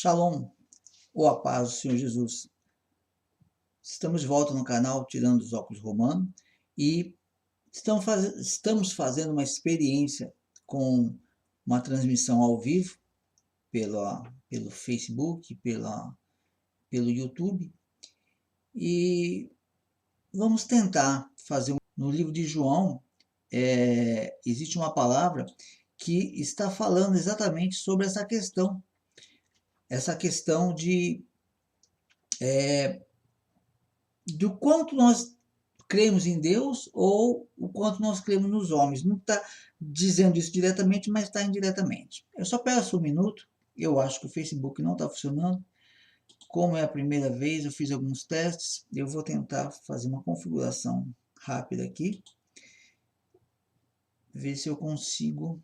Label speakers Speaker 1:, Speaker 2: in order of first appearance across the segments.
Speaker 1: Shalom, ou a paz do Senhor Jesus. Estamos de volta no canal Tirando os Óculos Romano e estamos fazendo uma experiência com uma transmissão ao vivo pelo Facebook, pelo YouTube, e vamos tentar fazer no livro de João. Existe uma palavra que está falando exatamente sobre essa questão do quanto nós cremos em Deus ou o quanto nós cremos nos homens. Não está dizendo isso diretamente, mas está indiretamente. Eu só peço um minuto. Eu acho que o Facebook não está funcionando. Como é a primeira vez, eu fiz alguns testes. Eu vou tentar fazer uma configuração rápida aqui. Ver se eu consigo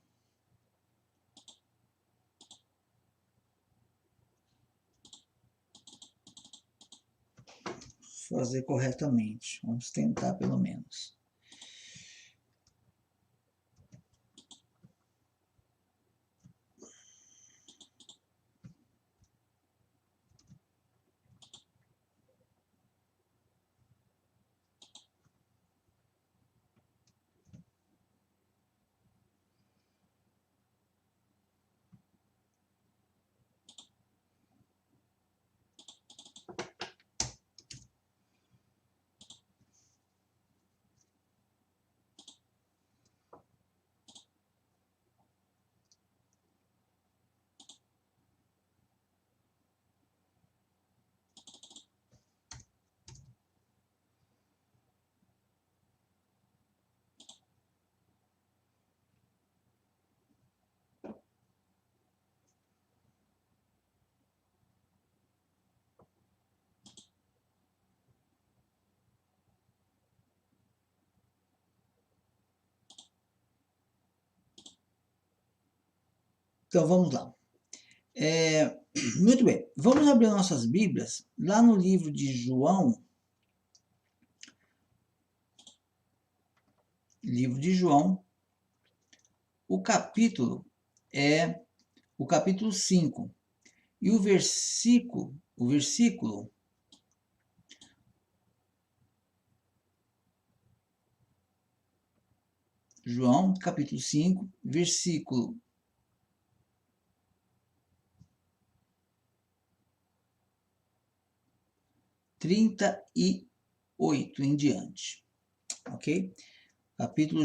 Speaker 1: fazer corretamente. Vamos tentar pelo menos. Então vamos lá. Muito bem, vamos abrir nossas Bíblias lá no livro de João. Livro de João, o capítulo é o capítulo 5 e o versículo João, capítulo 5, versículo 38 em diante, ok? Capítulo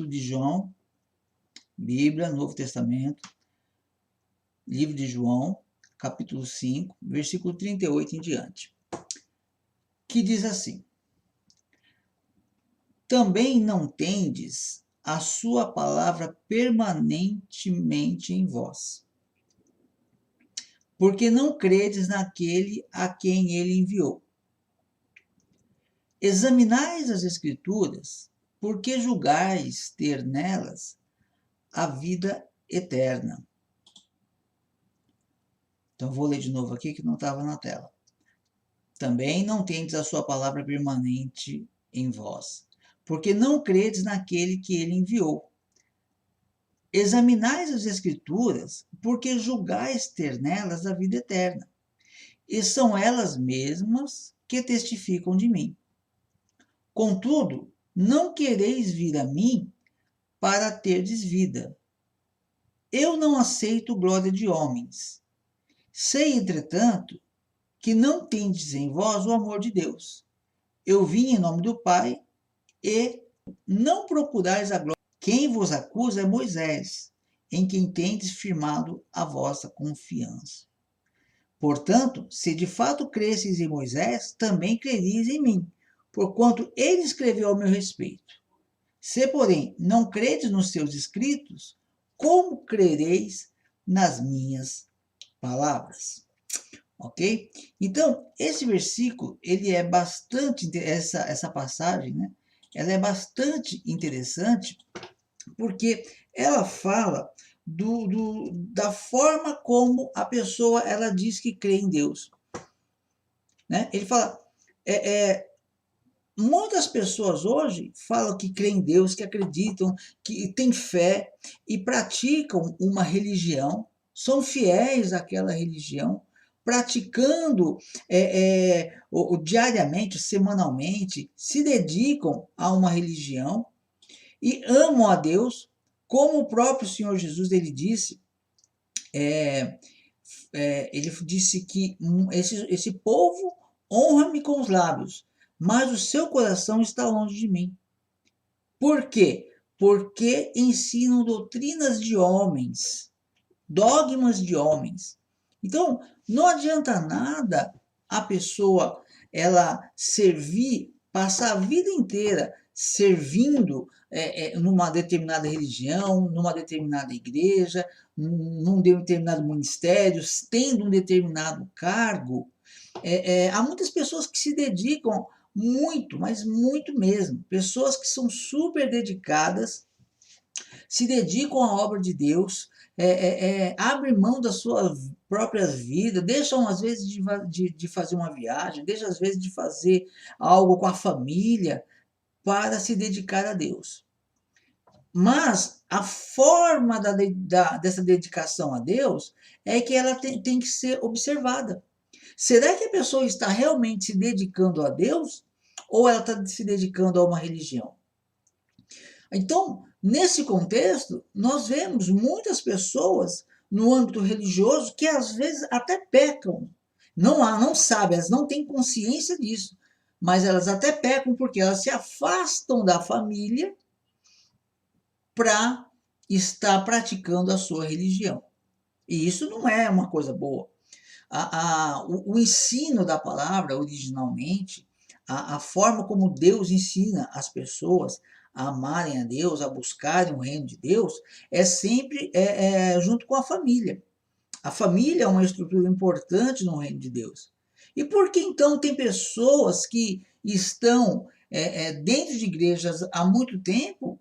Speaker 1: de João, Bíblia, Novo Testamento, livro de João, capítulo 5, versículo 38 em diante, que diz assim: também não tendes a sua palavra permanentemente em vós, porque não credes naquele a quem ele enviou. Examinais as Escrituras, porque julgais ter nelas a vida eterna. Então vou ler de novo aqui que não estava na tela. Também não tendes a sua palavra permanente em vós, porque não credes naquele que ele enviou. Examinais as Escrituras, porque julgais ter nelas a vida eterna, e são elas mesmas que testificam de mim. Contudo, não quereis vir a mim para terdes vida. Eu não aceito glória de homens. Sei, entretanto, que não tendes em vós o amor de Deus. Eu vim em nome do Pai, e não procurais a glória. Quem vos acusa é Moisés, em quem tendes firmado a vossa confiança. Portanto, se de fato cresceis em Moisés, também crereis em mim, porquanto ele escreveu ao meu respeito. Se, porém, não credes nos seus escritos, como crereis nas minhas palavras? Ok? Então, esse versículo, ele é bastante, essa passagem, né? Ela é bastante interessante, porque ela fala da forma como a pessoa ela diz que crê em Deus. Né? Ele fala, muitas pessoas hoje falam que creem em Deus, que acreditam, que têm fé e praticam uma religião, são fiéis àquela religião, praticando diariamente, semanalmente, se dedicam a uma religião e amam a Deus, como o próprio Senhor Jesus ele disse. Ele disse que esse povo honra-me com os lábios, mas o seu coração está longe de mim. Por quê? Porque ensinam doutrinas de homens, dogmas de homens. Então, não adianta nada a pessoa ela servir, passar a vida inteira servindo numa determinada religião, numa determinada igreja, num determinado ministério, tendo um determinado cargo. Há muitas pessoas que se dedicam muito, mas muito mesmo. Pessoas que são super dedicadas, se dedicam à obra de Deus, abrem mão das suas próprias vidas, deixam às vezes de fazer uma viagem, deixam às vezes de fazer algo com a família para se dedicar a Deus. Mas a forma dessa dedicação a Deus é que ela tem que ser observada. Será que a pessoa está realmente se dedicando a Deus ou ela está se dedicando a uma religião? Então, nesse contexto, nós vemos muitas pessoas no âmbito religioso que às vezes até pecam. Não sabem, elas não têm consciência disso, mas elas até pecam porque elas se afastam da família para estar praticando a sua religião. E isso não é uma coisa boa. O ensino da palavra, originalmente, a forma como Deus ensina as pessoas a amarem a Deus, a buscarem o reino de Deus, é sempre junto com a família. A família é uma estrutura importante no reino de Deus. E por que então tem pessoas que estão dentro de igrejas há muito tempo,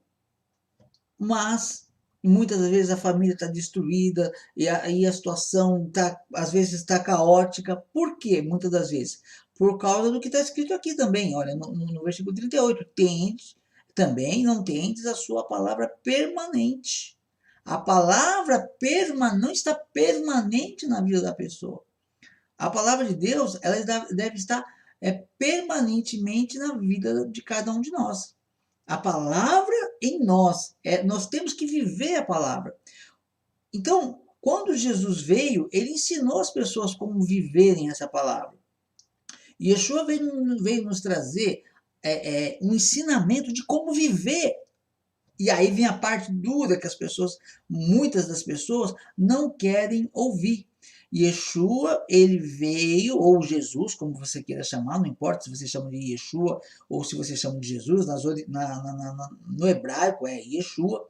Speaker 1: mas muitas vezes a família está destruída e a situação às vezes está caótica? Por quê? Muitas das vezes por causa do que está escrito aqui também, olha, no versículo 38, também não tendes a sua palavra permanente. A palavra não está permanente na vida da pessoa. A palavra de Deus ela deve estar permanentemente na vida de cada um de nós. A palavra em nós, nós temos que viver a palavra. Então, quando Jesus veio, ele ensinou as pessoas como viverem essa palavra. E Yeshua veio nos trazer um ensinamento de como viver. E aí vem a parte dura que muitas das pessoas não querem ouvir. Yeshua, ele veio, ou Jesus, como você queira chamar, não importa se você chama de Yeshua ou se você chama de Jesus, no hebraico é Yeshua,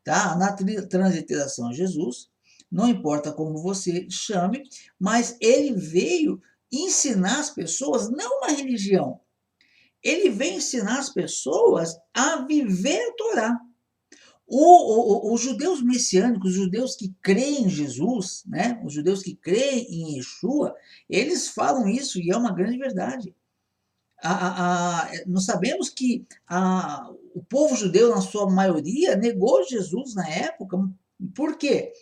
Speaker 1: tá? Na transliteração é Jesus, não importa como você chame, mas ele veio ensinar as pessoas, não uma religião, ele veio ensinar as pessoas a viver a Torá. Os judeus messiânicos, os judeus que creem em Jesus, né? Os judeus que creem em Yeshua, eles falam isso e é uma grande verdade. Nós sabemos que o povo judeu, na sua maioria, negou Jesus na época. Por quê?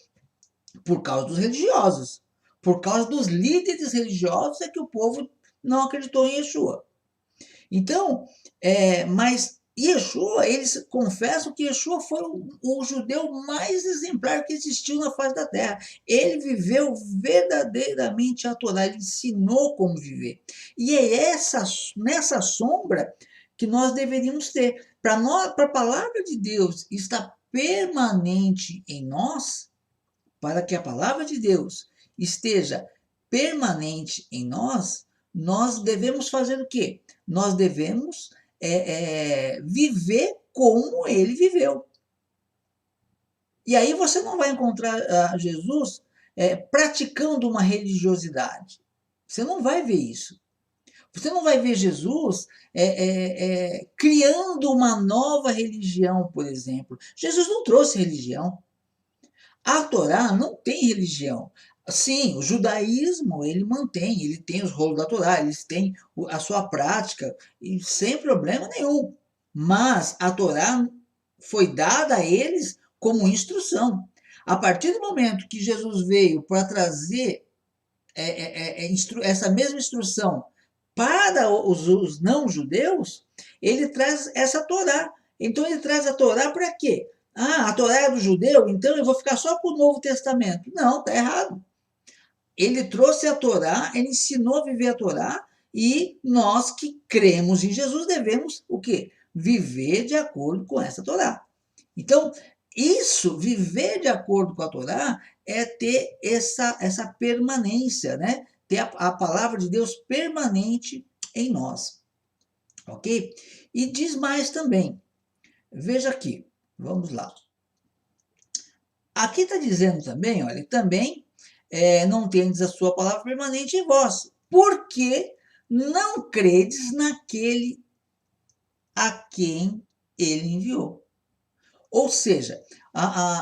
Speaker 1: Por causa dos religiosos. Por causa dos líderes religiosos é que o povo não acreditou em Yeshua. Então, mas Yeshua, eles confessam que Yeshua foi o judeu mais exemplar que existiu na face da terra. Ele viveu verdadeiramente a Torá, ele ensinou como viver. E é nessa sombra que nós deveríamos ter. Para a palavra de Deus estar permanente em nós, para que a palavra de Deus esteja permanente em nós devemos fazer o quê? Nós devemos viver como ele viveu. E aí você não vai encontrar Jesus praticando uma religiosidade. Você não vai ver isso. Você não vai ver Jesus criando uma nova religião, por exemplo. Jesus não trouxe religião. A Torá não tem religião. Sim, o judaísmo, ele tem os rolos da Torá, eles têm a sua prática, e sem problema nenhum. Mas a Torá foi dada a eles como instrução. A partir do momento que Jesus veio para trazer essa mesma instrução para os não-judeus, ele traz essa Torá. Então ele traz a Torá para quê? Ah, a Torá é do judeu, então eu vou ficar só com o Novo Testamento. Não, está errado. Ele trouxe a Torá, ele ensinou a viver a Torá, e nós que cremos em Jesus devemos o quê? Viver de acordo com essa Torá. Então, isso, viver de acordo com a Torá, é ter essa permanência, né? Ter a palavra de Deus permanente em nós. Ok? E diz mais também. Veja aqui, vamos lá. Aqui está dizendo também, olha, também não tendes a sua palavra permanente em vós, porque não credes naquele a quem ele enviou. Ou seja,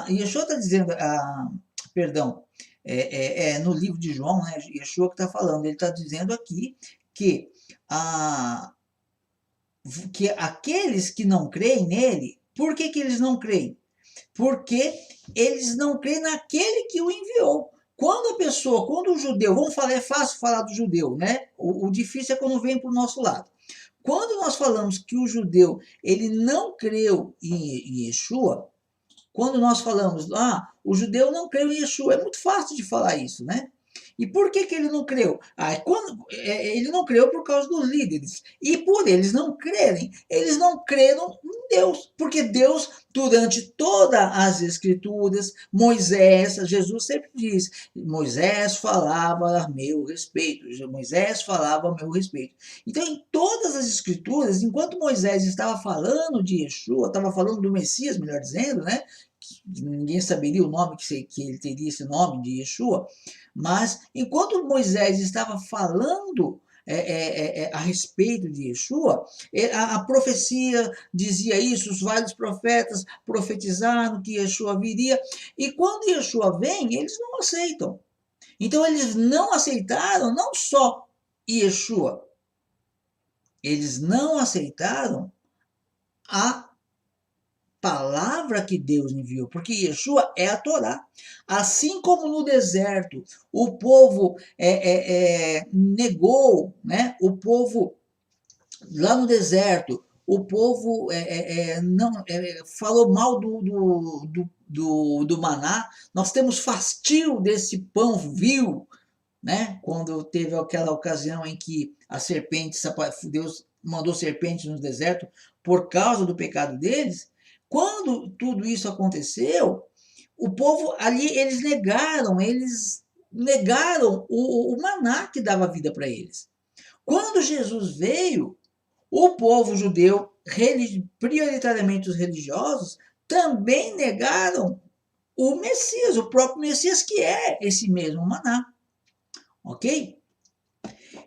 Speaker 1: Yeshua está dizendo, perdão, no livro de João, né, Yeshua que está falando, ele está dizendo aqui que, que aqueles que não creem nele, por que eles não creem? Porque eles não creem naquele que o enviou. Quando o judeu, vamos falar, é fácil falar do judeu, né? O difícil é quando vem para o nosso lado. Quando nós falamos que o judeu ele não creu em Yeshua, quando nós falamos, o judeu não creu em Yeshua, é muito fácil de falar isso, né? E por que ele não creu? Ele não creu por causa dos líderes. E por eles não crerem, eles não creram em Deus. Porque Deus, durante todas as escrituras, Moisés, Jesus sempre diz, Moisés falava a meu respeito. Moisés falava a meu respeito. Então, em todas as escrituras, enquanto Moisés estava falando de Yeshua, estava falando do Messias, melhor dizendo, né? Ninguém saberia o nome que ele teria, esse nome de Yeshua, mas enquanto Moisés estava falando a respeito de Yeshua, a profecia dizia isso, os vários profetas profetizaram que Yeshua viria, e quando Yeshua vem, eles não aceitam. Então eles não aceitaram não só Yeshua, eles não aceitaram a palavra que Deus enviou, porque Yeshua é a Torá. Assim como no deserto o povo negou, né? O povo lá no deserto, o povo não falou mal do maná. Nós temos fastio desse pão vil, né? Quando teve aquela ocasião em que a serpente, Deus mandou serpentes no deserto por causa do pecado deles. Quando tudo isso aconteceu, o povo ali, eles negaram o maná que dava vida para eles. Quando Jesus veio, o povo judeu, prioritariamente os religiosos, também negaram o Messias, o próprio Messias, que é esse mesmo maná. Ok?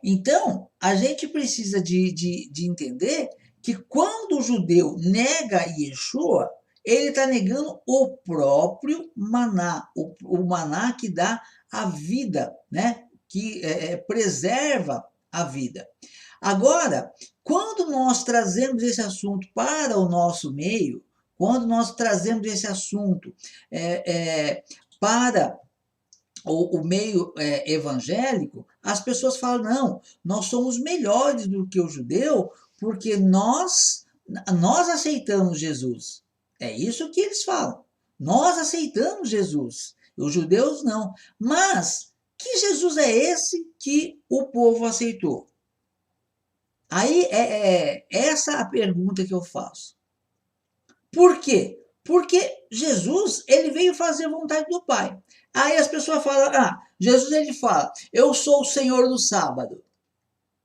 Speaker 1: Então, a gente precisa de entender que quando o judeu nega Yeshua, ele está negando o próprio maná, o maná que dá a vida, né? Que preserva a vida. Agora, quando nós trazemos esse assunto para o nosso meio, quando nós trazemos esse assunto para o meio evangélico, as pessoas falam, não, nós somos melhores do que o judeu porque nós aceitamos Jesus. É isso que eles falam. Nós aceitamos Jesus. Os judeus não. Mas que Jesus é esse que o povo aceitou? Aí é essa a pergunta que eu faço. Por quê? Porque Jesus, ele veio fazer a vontade do Pai. Aí as pessoas falam, Jesus ele fala, eu sou o Senhor do sábado.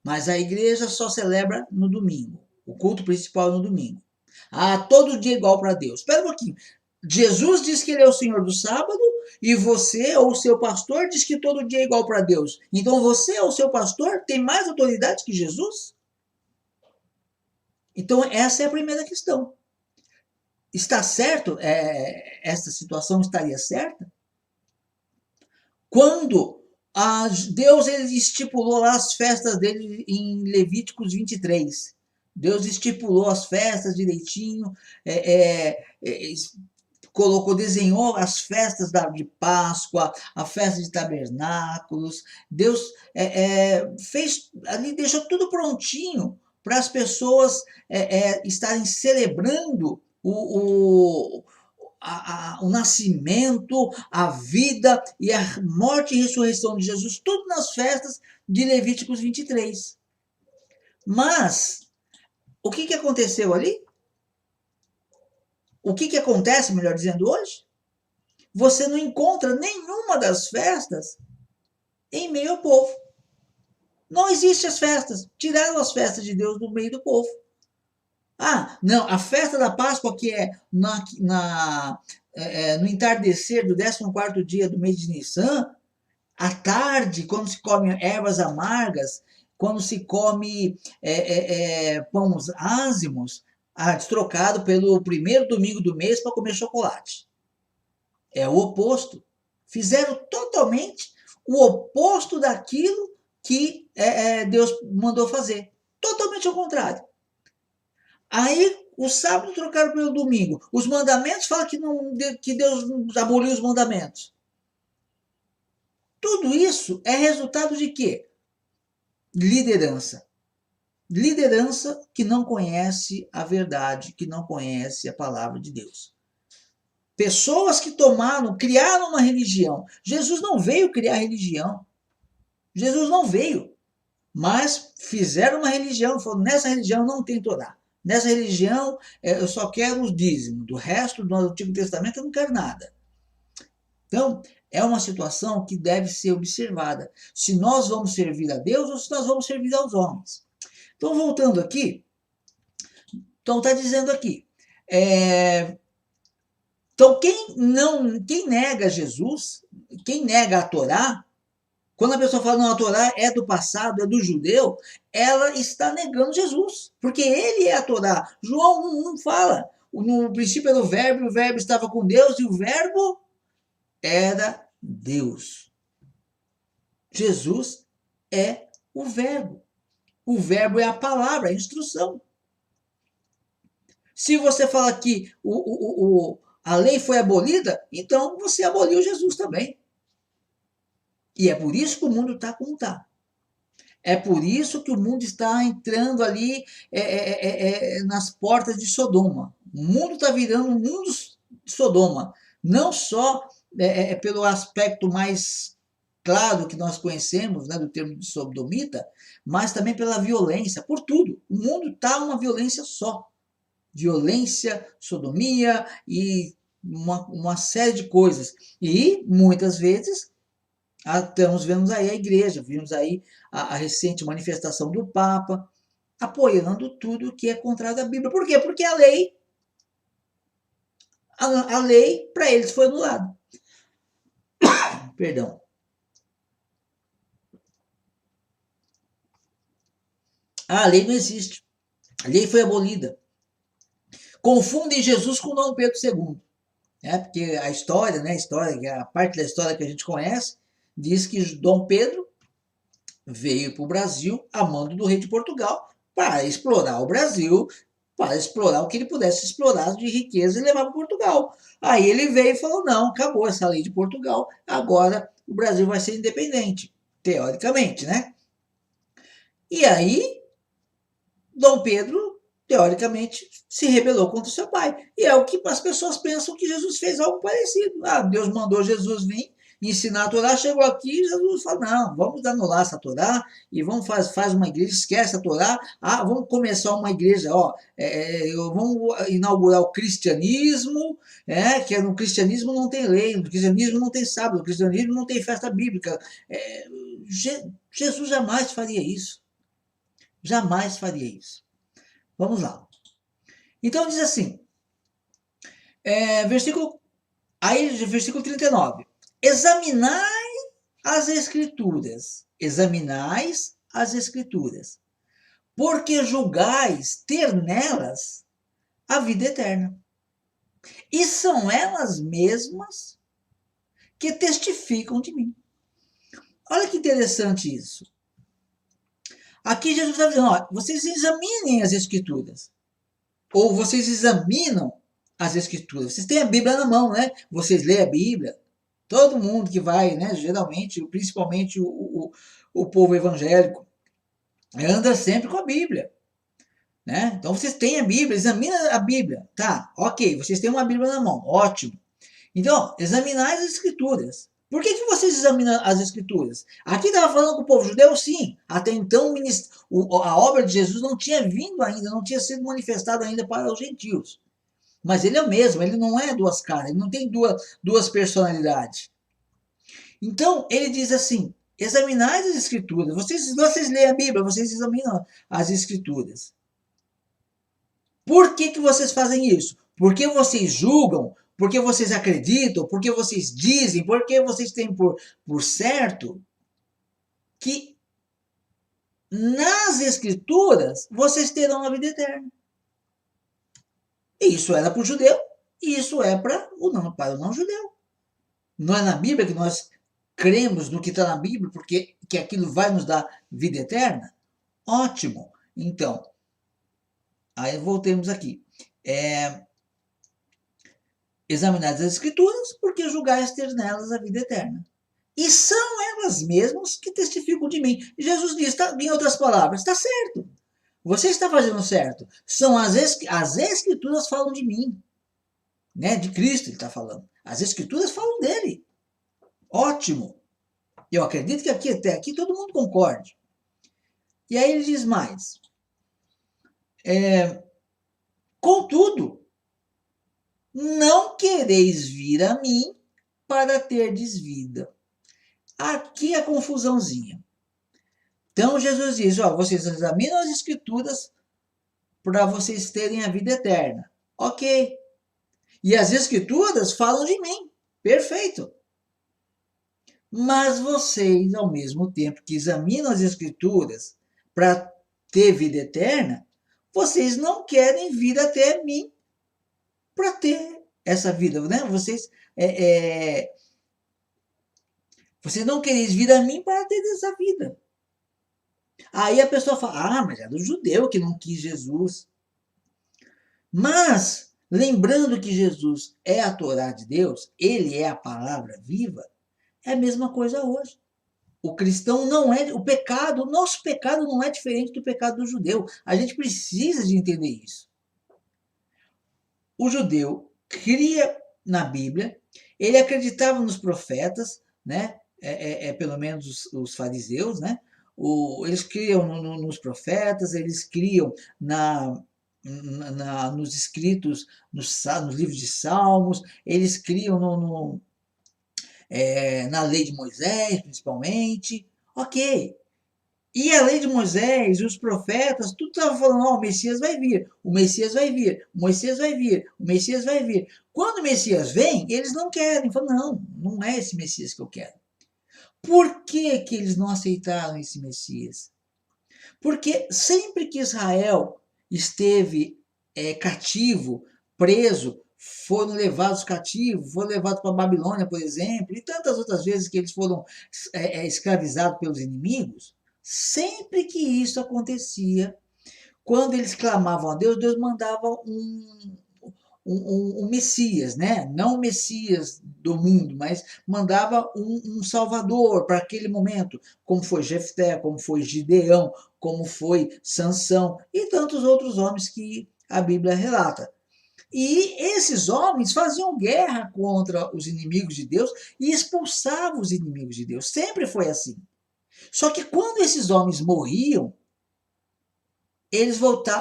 Speaker 1: Mas a igreja só celebra no domingo. O culto principal é no domingo. Todo dia igual para Deus. Espera um pouquinho. Jesus diz que ele é o Senhor do sábado e você ou o seu pastor diz que todo dia é igual para Deus. Então você ou o seu pastor tem mais autoridade que Jesus? Então essa é a primeira questão. Está certo? Essa situação estaria certa? Quando Deus ele estipulou lá as festas dele em Levíticos 23. Deus estipulou as festas direitinho, colocou, desenhou as festas de Páscoa, a festa de tabernáculos. Deus fez ali, deixou tudo prontinho para as pessoas estarem celebrando o nascimento, a vida e a morte e ressurreição de Jesus, tudo nas festas de Levíticos 23. Mas, o que aconteceu ali? O que acontece, melhor dizendo, hoje? Você não encontra nenhuma das festas em meio ao povo. Não existem as festas. Tiraram as festas de Deus do meio do povo. Ah, não, a festa da Páscoa, que é no entardecer do 14º dia do mês de Nissan, à tarde, quando se come ervas amargas, quando se come pães ázimos, trocado pelo primeiro domingo do mês para comer chocolate. É o oposto. Fizeram totalmente o oposto daquilo que Deus mandou fazer. Totalmente ao contrário. Aí, o sábado trocaram pelo domingo. Os mandamentos falam que Deus aboliu os mandamentos. Tudo isso é resultado de quê? Liderança. Liderança que não conhece a verdade, que não conhece a palavra de Deus. Pessoas que criaram uma religião. Jesus não veio criar religião. Jesus não veio. Mas fizeram uma religião, falaram, nessa religião não tem Torá. Nessa religião eu só quero os dízimos. Do resto do Antigo Testamento eu não quero nada. Então, é uma situação que deve ser observada. Se nós vamos servir a Deus ou se nós vamos servir aos homens. Então, voltando aqui. Então, está dizendo aqui. Então, quem nega Jesus, quem nega a Torá, quando a pessoa fala, não, a Torá é do passado, é do judeu, ela está negando Jesus, porque ele é a Torá. João 1:1 fala, no princípio era o verbo estava com Deus e o verbo era Deus. Jesus é o verbo. O verbo é a palavra, a instrução. Se você fala que a lei foi abolida, então você aboliu Jesus também. E é por isso que o mundo está como está. É por isso que o mundo está entrando ali nas portas de Sodoma. O mundo está virando um mundo de Sodoma. Não só pelo aspecto mais claro que nós conhecemos, né, do termo de sodomita, mas também pela violência, por tudo. O mundo está uma violência só. Violência, sodomia e uma série de coisas. E, muitas vezes, estamos vendo aí a igreja, vimos aí a recente manifestação do Papa, apoiando tudo que é contrário à Bíblia. Por quê? Porque a lei para eles foi anulada. Perdão. A lei não existe. A lei foi abolida. Confundem Jesus com Dom Pedro II. Porque a história, a parte da história que a gente conhece, diz que Dom Pedro veio para o Brasil a mando do rei de Portugal para explorar o Brasil, para explorar o que ele pudesse explorar de riqueza e levar para Portugal. Aí ele veio e falou, não, acabou essa lei de Portugal, agora o Brasil vai ser independente, teoricamente, né? E aí, Dom Pedro, teoricamente, se rebelou contra seu pai. E é o que as pessoas pensam que Jesus fez algo parecido. Deus mandou Jesus vir ensinar a Torá, chegou aqui e Jesus falou, não, vamos anular essa Torá e vamos faz uma igreja, esquece a Torá, vamos começar uma igreja, vamos inaugurar o cristianismo, que no cristianismo não tem lei, no cristianismo não tem sábado, no cristianismo não tem festa bíblica. Jesus jamais faria isso. Jamais faria isso. Vamos lá. Então diz assim, versículo 39. Examinai as Escrituras, porque julgais ter nelas a vida eterna. E são elas mesmas que testificam de mim. Olha que interessante isso. Aqui Jesus está dizendo, vocês examinem as Escrituras, ou vocês examinam as Escrituras. Vocês têm a Bíblia na mão, né? Vocês lêem a Bíblia. Todo mundo que vai, né? Geralmente, principalmente o povo evangélico, anda sempre com a Bíblia. Né? Então vocês têm a Bíblia, examina a Bíblia. Tá, ok, vocês têm uma Bíblia na mão, ótimo. Então, examinai as Escrituras. Por que vocês examinam as Escrituras? Aqui estava falando com o povo judeu, sim. Até então, a obra de Jesus não tinha vindo ainda, não tinha sido manifestada ainda para os gentios. Mas ele é o mesmo, ele não é duas caras, ele não tem duas personalidades. Então, ele diz assim, examinai as Escrituras. Vocês leem a Bíblia, vocês examinam as Escrituras. Por que vocês fazem isso? Porque vocês julgam, porque vocês acreditam, porque vocês dizem, porque vocês têm por certo que nas Escrituras vocês terão a vida eterna. E isso era para o judeu, e isso é para o não judeu. Não é na Bíblia que nós cremos no que está na Bíblia, porque que aquilo vai nos dar vida eterna? Ótimo. Então, aí voltemos aqui. Examinadas as Escrituras, porque julgais ter nelas a vida eterna. E são elas mesmas que testificam de mim. Jesus diz, em outras palavras, está certo. Você está fazendo certo. São as Escrituras falam de mim. Né? De Cristo ele está falando. As Escrituras falam dele. Ótimo. Eu acredito que até aqui todo mundo concorde. E aí ele diz mais. Contudo, não quereis vir a mim para terdes vida. Aqui a confusãozinha. Então Jesus diz, vocês examinam as Escrituras para vocês terem a vida eterna. Ok. E as Escrituras falam de mim. Perfeito. Mas vocês, ao mesmo tempo que examinam as Escrituras para ter vida eterna, vocês não querem vir até mim para ter essa vida, né? Vocês não querem vir a mim para ter essa vida. Aí a pessoa fala, mas é do judeu que não quis Jesus. Mas, lembrando que Jesus é a Torá de Deus, ele é a palavra viva, é a mesma coisa hoje. O cristão não é, o pecado, o nosso pecado não é diferente do pecado do judeu. A gente precisa de entender isso. O judeu cria na Bíblia, ele acreditava nos profetas, né? Pelo menos os fariseus, né? Eles criam nos profetas, eles criam nos escritos, nos livros de Salmos, eles criam na lei de Moisés, principalmente. Ok. E a lei de Moisés, os profetas, tudo estava falando, o Messias vai vir, o Messias vai vir, o Messias vai vir, o Messias vai vir. Quando o Messias vem, eles não querem, falam, não é esse Messias que eu quero. Por que eles não aceitaram esse Messias? Porque sempre que Israel esteve cativo, preso, foram levados cativos, foram levados para a Babilônia, por exemplo, e tantas outras vezes que eles foram escravizados pelos inimigos, sempre que isso acontecia, quando eles clamavam a Deus, Deus mandava um Messias, né? Não o Messias do mundo, mas mandava um Salvador para aquele momento, como foi Jefté, como foi Gideão, como foi Sansão e tantos outros homens que a Bíblia relata. E esses homens faziam guerra contra os inimigos de Deus e expulsavam os inimigos de Deus. Sempre foi assim. Só que quando esses homens morriam,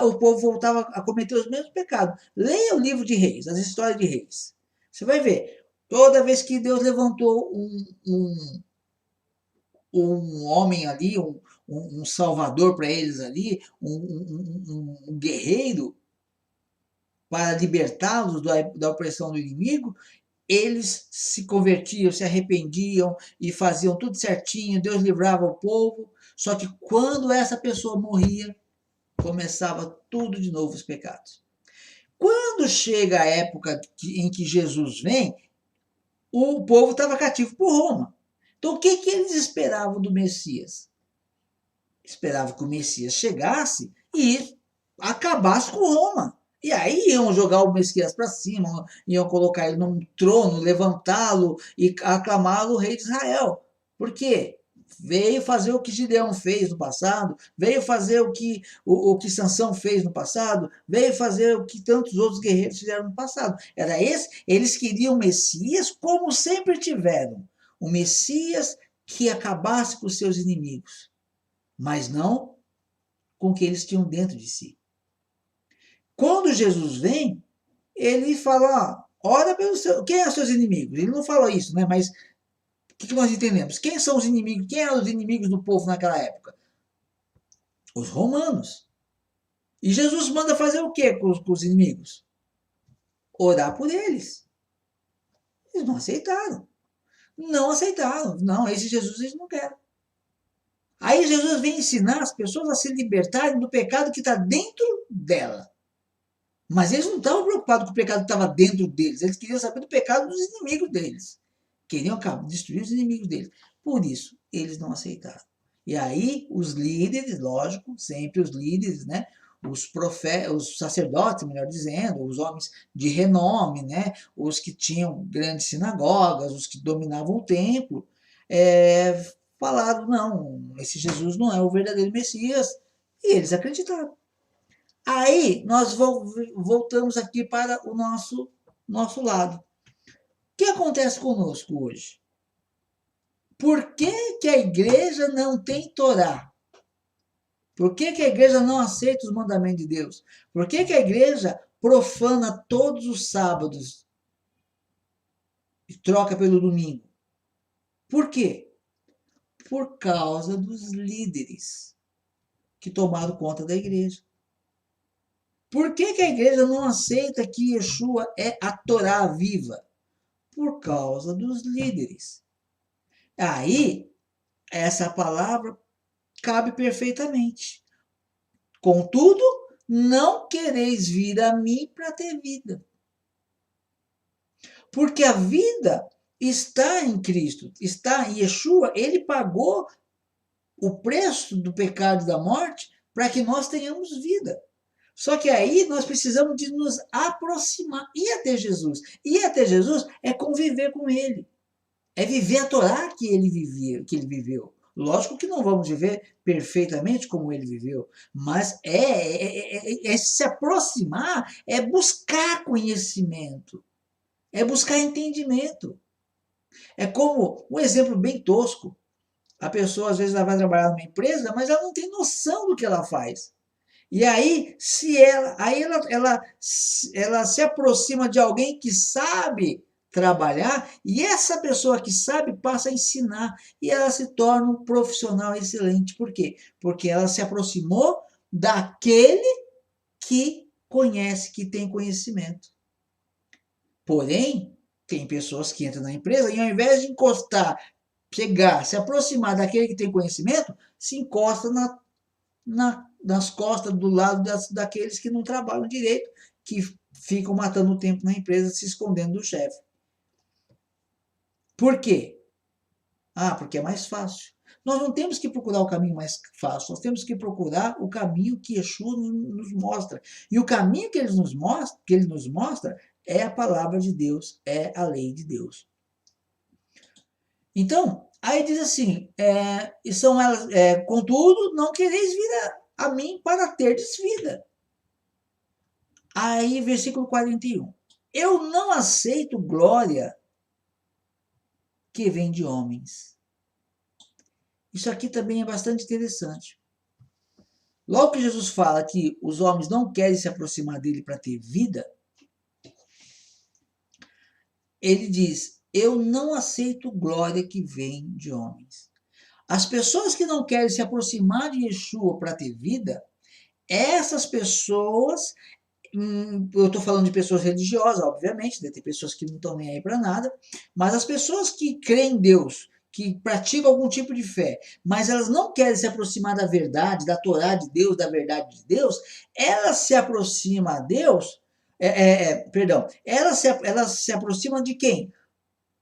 Speaker 1: o povo voltava a cometer os mesmos pecados. Leia o livro de Reis, as histórias de Reis. Você vai ver, toda vez que Deus levantou um homem ali, um salvador para eles ali, um guerreiro, para libertá-los da opressão do inimigo, eles se convertiam, se arrependiam e faziam tudo certinho, Deus livrava o povo. Só que quando essa pessoa morria, começava tudo de novo os pecados. Quando chega a época em que Jesus vem, o povo estava cativo por Roma. Então o que eles esperavam do Messias? Esperavam que o Messias chegasse e acabasse com Roma. E aí iam jogar o Messias para cima, iam colocar ele num trono, levantá-lo e aclamá-lo rei de Israel. Por quê? Veio fazer o que Gideão fez no passado, veio fazer o que Sansão fez no passado, veio fazer o que tantos outros guerreiros fizeram no passado. Era esse, eles queriam o Messias como sempre tiveram. O Messias que acabasse com os seus inimigos, mas não com o que eles tinham dentro de si. Quando Jesus vem, ele fala, ó, ora pelos seus... Quem são os seus inimigos? Ele não falou isso, né? Mas o que nós entendemos? Quem são os inimigos? Quem eram os inimigos do povo naquela época? Os romanos. E Jesus manda fazer o quê com os inimigos? Orar por eles. Eles não aceitaram. Não aceitaram. Não, esse Jesus eles não querem. Aí Jesus vem ensinar as pessoas a se libertarem do pecado que está dentro dela. Mas eles não estavam preocupados com o pecado que estava dentro deles. Eles queriam saber do pecado dos inimigos deles. Queriam destruir os inimigos deles. Por isso, eles não aceitaram. E aí, os líderes, lógico, sempre os líderes, né? Os profetas, os sacerdotes, melhor dizendo, os homens de renome, né? Os que tinham grandes sinagogas, os que dominavam o templo, falaram, não, esse Jesus não é o verdadeiro Messias. E eles acreditaram. Aí nós voltamos aqui para o nosso lado. O que acontece conosco hoje? Por que a igreja não tem Torá? Por que a igreja não aceita os mandamentos de Deus? Por que a igreja profana todos os sábados e troca pelo domingo? Por quê? Por causa dos líderes que tomaram conta da igreja. Por que a igreja não aceita que Yeshua é a Torá viva? Por causa dos líderes. Aí, essa palavra cabe perfeitamente. Contudo, não quereis vir a mim para ter vida. Porque a vida está em Cristo, está em Yeshua, ele pagou o preço do pecado e da morte para que nós tenhamos vida. Só que aí nós precisamos de nos aproximar, ir até Jesus. Ir até Jesus é conviver com ele. É viver a Torá que ele viveu. Lógico que não vamos viver perfeitamente como ele viveu, mas é se aproximar, é buscar conhecimento, é buscar entendimento. É como um exemplo bem tosco. A pessoa às vezes ela vai trabalhar numa empresa, mas ela não tem noção do que ela faz. E aí, ela se aproxima de alguém que sabe trabalhar, e essa pessoa que sabe passa a ensinar, e ela se torna um profissional excelente. Por quê? Porque ela se aproximou daquele que conhece, que tem conhecimento. Porém, tem pessoas que entram na empresa e ao invés de encostar, chegar, se aproximar daquele que tem conhecimento, se encosta nas costas, do lado daqueles que não trabalham direito, que ficam matando o tempo na empresa, se escondendo do chefe. Por quê? Porque é mais fácil. Nós não temos que procurar o caminho mais fácil, nós temos que procurar o caminho que Yeshua nos mostra. E o caminho que ele nos mostra é a palavra de Deus, é a lei de Deus. Então, aí diz assim, são elas, contudo, não quereis vir a mim para terdes vida. Aí, versículo 41. Eu não aceito glória que vem de homens. Isso aqui também é bastante interessante. Logo que Jesus fala que os homens não querem se aproximar dele para ter vida, ele diz, eu não aceito glória que vem de homens. As pessoas que não querem se aproximar de Yeshua para ter vida, essas pessoas, eu estou falando de pessoas religiosas, obviamente, deve ter pessoas que não estão nem aí para nada, mas as pessoas que creem em Deus, que praticam algum tipo de fé, mas elas não querem se aproximar da verdade, da Torá de Deus, da verdade de Deus, elas se aproximam a Deus, elas se aproximam de quem?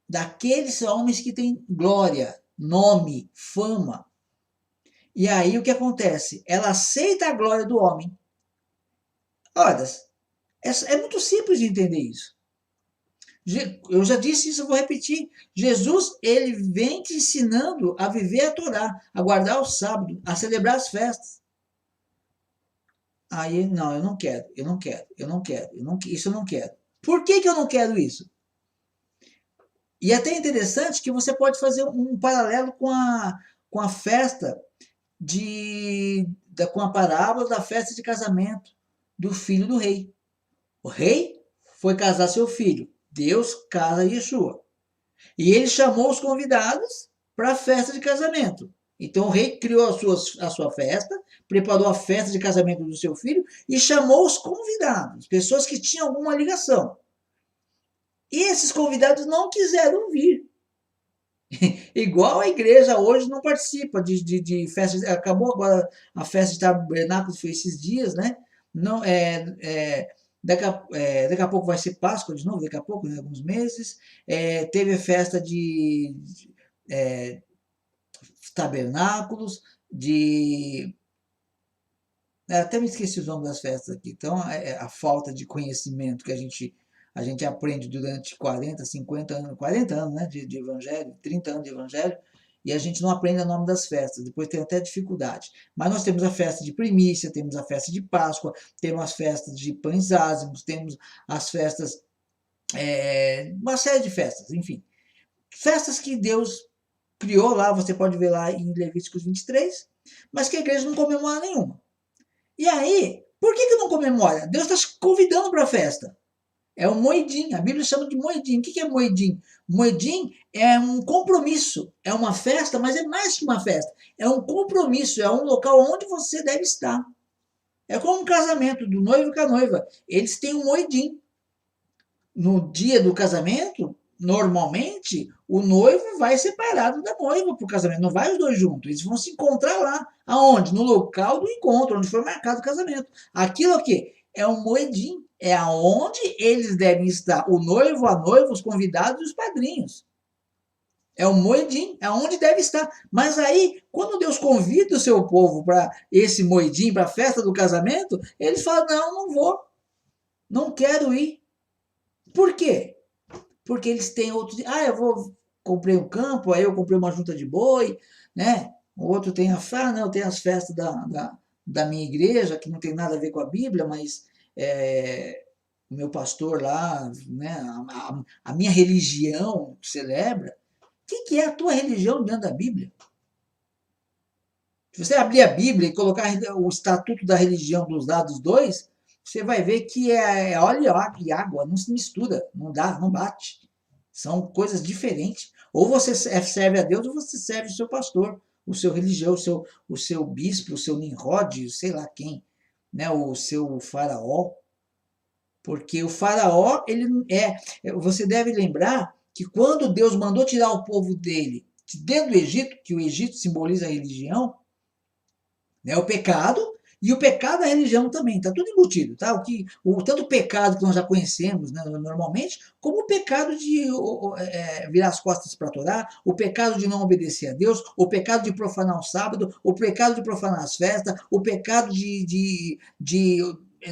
Speaker 1: Daqueles homens que têm glória, nome, fama. E aí o que acontece? Ela aceita a glória do homem. Ora, É muito simples de entender isso. Eu já disse isso, eu vou repetir. Jesus, ele vem te ensinando a viver a Torá, a guardar o sábado, a celebrar as festas. Aí, não, eu não quero, eu não quero, eu não quero, isso eu não quero. Por que eu não quero isso? E é até interessante que você pode fazer um paralelo com a festa com a parábola da festa de casamento do filho do rei. O rei foi casar seu filho. Deus casa Yeshua. E ele chamou os convidados para a festa de casamento. Então o rei criou a sua festa, preparou a festa de casamento do seu filho e chamou os convidados, pessoas que tinham alguma ligação. E esses convidados não quiseram vir. Igual a igreja hoje não participa de festas. Acabou agora a festa de tabernáculos, foi esses dias, né? Não, daqui a pouco vai ser Páscoa de novo, daqui a pouco, né, alguns meses. Teve a festa de tabernáculos, até me esqueci os nomes das festas aqui. Então, a falta de conhecimento que a gente aprende durante 40, 50 anos, 40 anos, né, de evangelho, 30 anos de evangelho, e a gente não aprende o nome das festas, depois tem até dificuldade. Mas nós temos a festa de primícia, temos a festa de Páscoa, temos as festas de pães ázimos, temos as festas, uma série de festas, enfim. Festas que Deus criou lá, você pode ver lá em Levíticos 23, mas que a igreja não comemora nenhuma. E aí, por que não comemora? Deus está convidando para a festa. É o moedim, a Bíblia chama de moedim. O que é moedim? Moedim é um compromisso, é uma festa, mas é mais que uma festa. É um compromisso, é um local onde você deve estar. É como um casamento do noivo com a noiva. Eles têm um moedim. No dia do casamento, normalmente, o noivo vai separado da noiva para o casamento. Não vai os dois juntos. Eles vão se encontrar lá. Aonde? No local do encontro, onde foi marcado o casamento. Aquilo o quê? É um moedim. É aonde eles devem estar. O noivo, a noiva, os convidados e os padrinhos. É o moedim, é onde deve estar. Mas aí, quando Deus convida o seu povo para esse moedim, para a festa do casamento, eles falam: não, não vou. Não quero ir. Por quê? Porque eles têm outros. Comprei um campo, aí eu comprei uma junta de boi, né? O outro tem não, tem as festas da minha igreja, que não tem nada a ver com a Bíblia, mas o meu pastor lá, né? A minha religião celebra. O que é a tua religião dentro da Bíblia? Se você abrir a Bíblia e colocar o estatuto da religião dos lados dois, você vai ver que é óleo e água, não se mistura, não dá, não bate. São coisas diferentes. Ou você serve a Deus ou você serve o seu pastor, o seu religião, o seu bispo, o seu Nimrod, sei lá quem, né? O seu faraó. Porque o faraó, você deve lembrar que quando Deus mandou tirar o povo dele de dentro do Egito, que o Egito simboliza a religião, né, o pecado, e o pecado da religião também, está tudo embutido, tá? Tanto o pecado que nós já conhecemos, né, normalmente, como o pecado de virar as costas para a Torá, o pecado de não obedecer a Deus, o pecado de profanar o sábado, o pecado de profanar as festas, o pecado de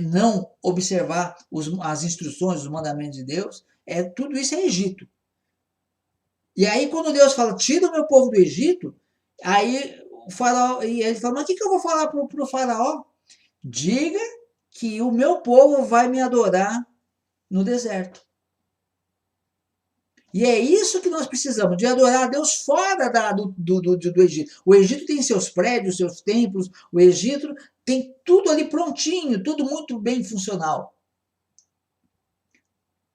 Speaker 1: não observar as instruções, os mandamentos de Deus. Tudo isso é Egito. E aí, quando Deus fala, tira o meu povo do Egito, aí o faraó, e ele fala, mas o que eu vou falar para o faraó? Diga que o meu povo vai me adorar no deserto. E é isso que nós precisamos, de adorar a Deus fora do Egito. O Egito tem seus prédios, seus templos, o Egito tem tudo ali prontinho, tudo muito bem funcional.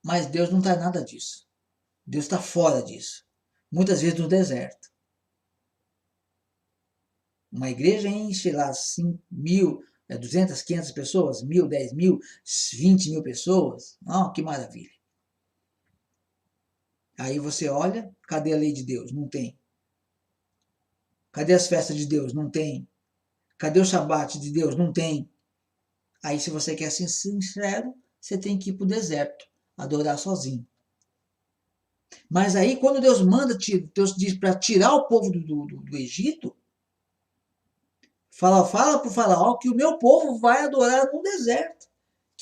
Speaker 1: Mas Deus não está nada disso. Deus está fora disso. Muitas vezes no deserto. Uma igreja enche lá 5.000, 200, 500 pessoas, 1.000, 10.000, 20.000 pessoas. Oh, que maravilha. Aí você olha, cadê a lei de Deus? Não tem. Cadê as festas de Deus? Não tem. Cadê o Shabat de Deus? Não tem. Aí, se você quer ser sincero, você tem que ir para o deserto, adorar sozinho. Mas aí, quando Deus manda, Deus diz para tirar o povo do Egito, fala para o faraó que o meu povo vai adorar no deserto.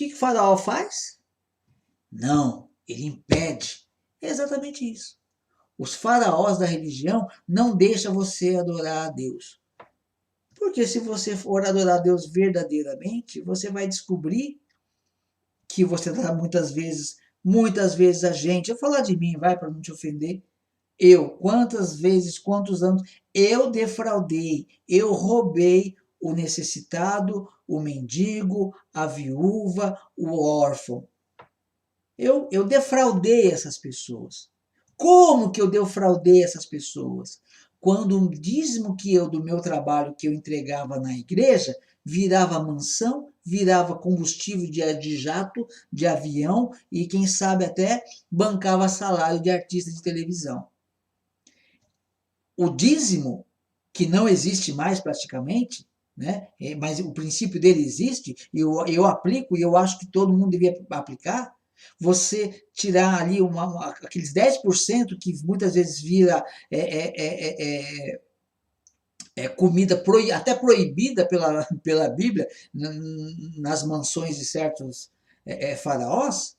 Speaker 1: que o faraó faz? Não, ele impede. É exatamente isso. Os faraós da religião não deixam você adorar a Deus. Porque se você for adorar a Deus verdadeiramente, você vai descobrir que você está muitas vezes a gente, eu vou falar de mim, vai, para não te ofender, eu, quantas vezes, quantos anos, eu defraudei, eu roubei o necessitado, o mendigo, a viúva, o órfão. Eu defraudei essas pessoas. Como que eu defraudei essas pessoas? Quando o dízimo que eu, do meu trabalho, que eu entregava na igreja, virava mansão, virava combustível de jato, de avião e, quem sabe, até bancava salário de artista de televisão. O dízimo, que não existe mais praticamente, né? Mas o princípio dele existe, e eu aplico, e eu acho que todo mundo devia aplicar, você tirar ali aqueles 10% que muitas vezes vira comida até proibida pela Bíblia nas mansões de certos faraós,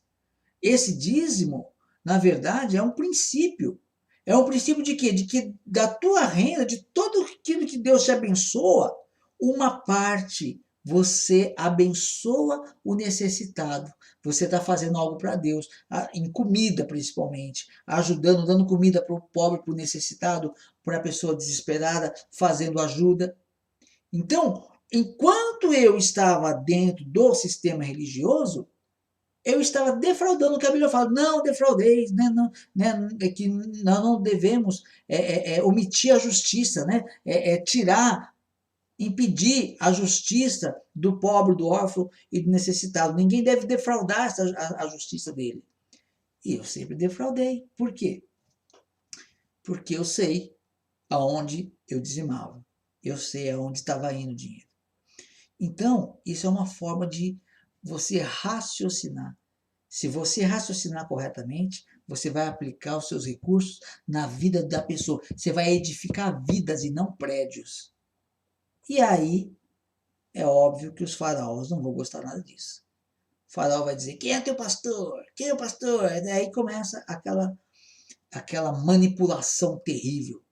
Speaker 1: esse dízimo, na verdade, é um princípio. É um princípio de quê? De que da tua renda, de tudo aquilo que Deus te abençoa, uma parte você abençoa o necessitado. Você está fazendo algo para Deus, em comida principalmente, ajudando, dando comida para o pobre, para o necessitado, para a pessoa desesperada, fazendo ajuda. Então, enquanto eu estava dentro do sistema religioso, eu estava defraudando, o que a Bíblia fala, não defraudeis, né, não, né, é que nós não devemos omitir a justiça, né, tirar, impedir a justiça do pobre, do órfão e do necessitado. Ninguém deve defraudar a justiça dele. E eu sempre defraudei. Por quê? Porque eu sei aonde eu dizimava. Eu sei aonde estava indo o dinheiro. Então, isso é uma forma de você raciocinar. Se você raciocinar corretamente, você vai aplicar os seus recursos na vida da pessoa. Você vai edificar vidas e não prédios. E aí, é óbvio que os faraós não vão gostar nada disso. O faraó vai dizer, quem é teu pastor? Quem é o pastor? E aí começa aquela manipulação terrível.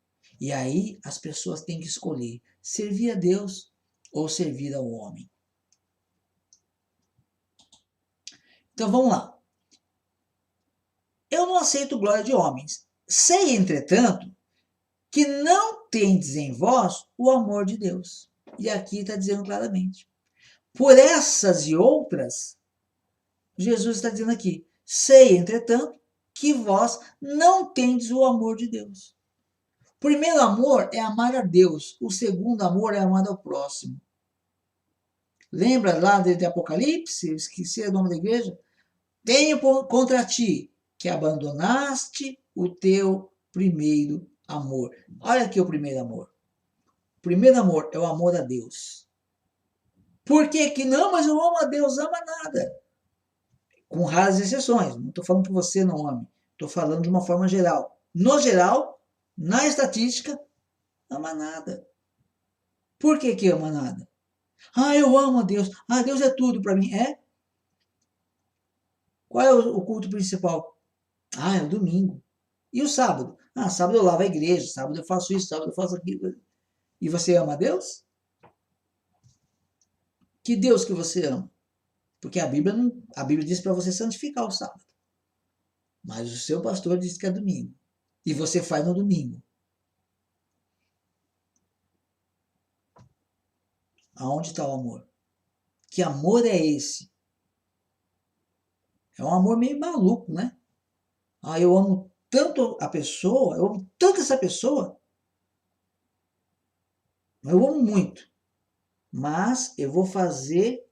Speaker 1: E aí as pessoas têm que escolher servir a Deus ou servir ao homem. Então vamos lá. Eu não aceito glória de homens. Sei, entretanto, que não tendes em vós o amor de Deus. E aqui está dizendo claramente. Por essas e outras, Jesus está dizendo aqui, sei, entretanto, que vós não tendes o amor de Deus. O primeiro amor é amar a Deus. O segundo amor é amar ao próximo. Lembra lá de Apocalipse? Eu esqueci o nome da igreja. Tenho contra ti que abandonaste o teu primeiro amor. Olha aqui o primeiro amor. O primeiro amor é o amor a Deus. Por que que não? Mas eu amo a Deus, ama nada. Com raras exceções. Não estou falando que você não ame. Estou falando de uma forma geral. No geral, na estatística, ama nada. Por que que ama nada? Ah, eu amo a Deus. Ah, Deus é tudo para mim. É? Qual é o culto principal? Ah, é o domingo. E o sábado? Ah, sábado eu lavo a igreja, sábado eu faço isso, sábado eu faço aquilo. E você ama a Deus? Que Deus que você ama? Porque a Bíblia diz para você santificar o sábado. Mas o seu pastor diz que é domingo. E você faz no domingo. Aonde está o amor? Que amor é esse? É um amor meio maluco, né? Ah, eu amo tanto a pessoa, eu amo tanto essa pessoa. Eu amo muito. Mas eu vou fazer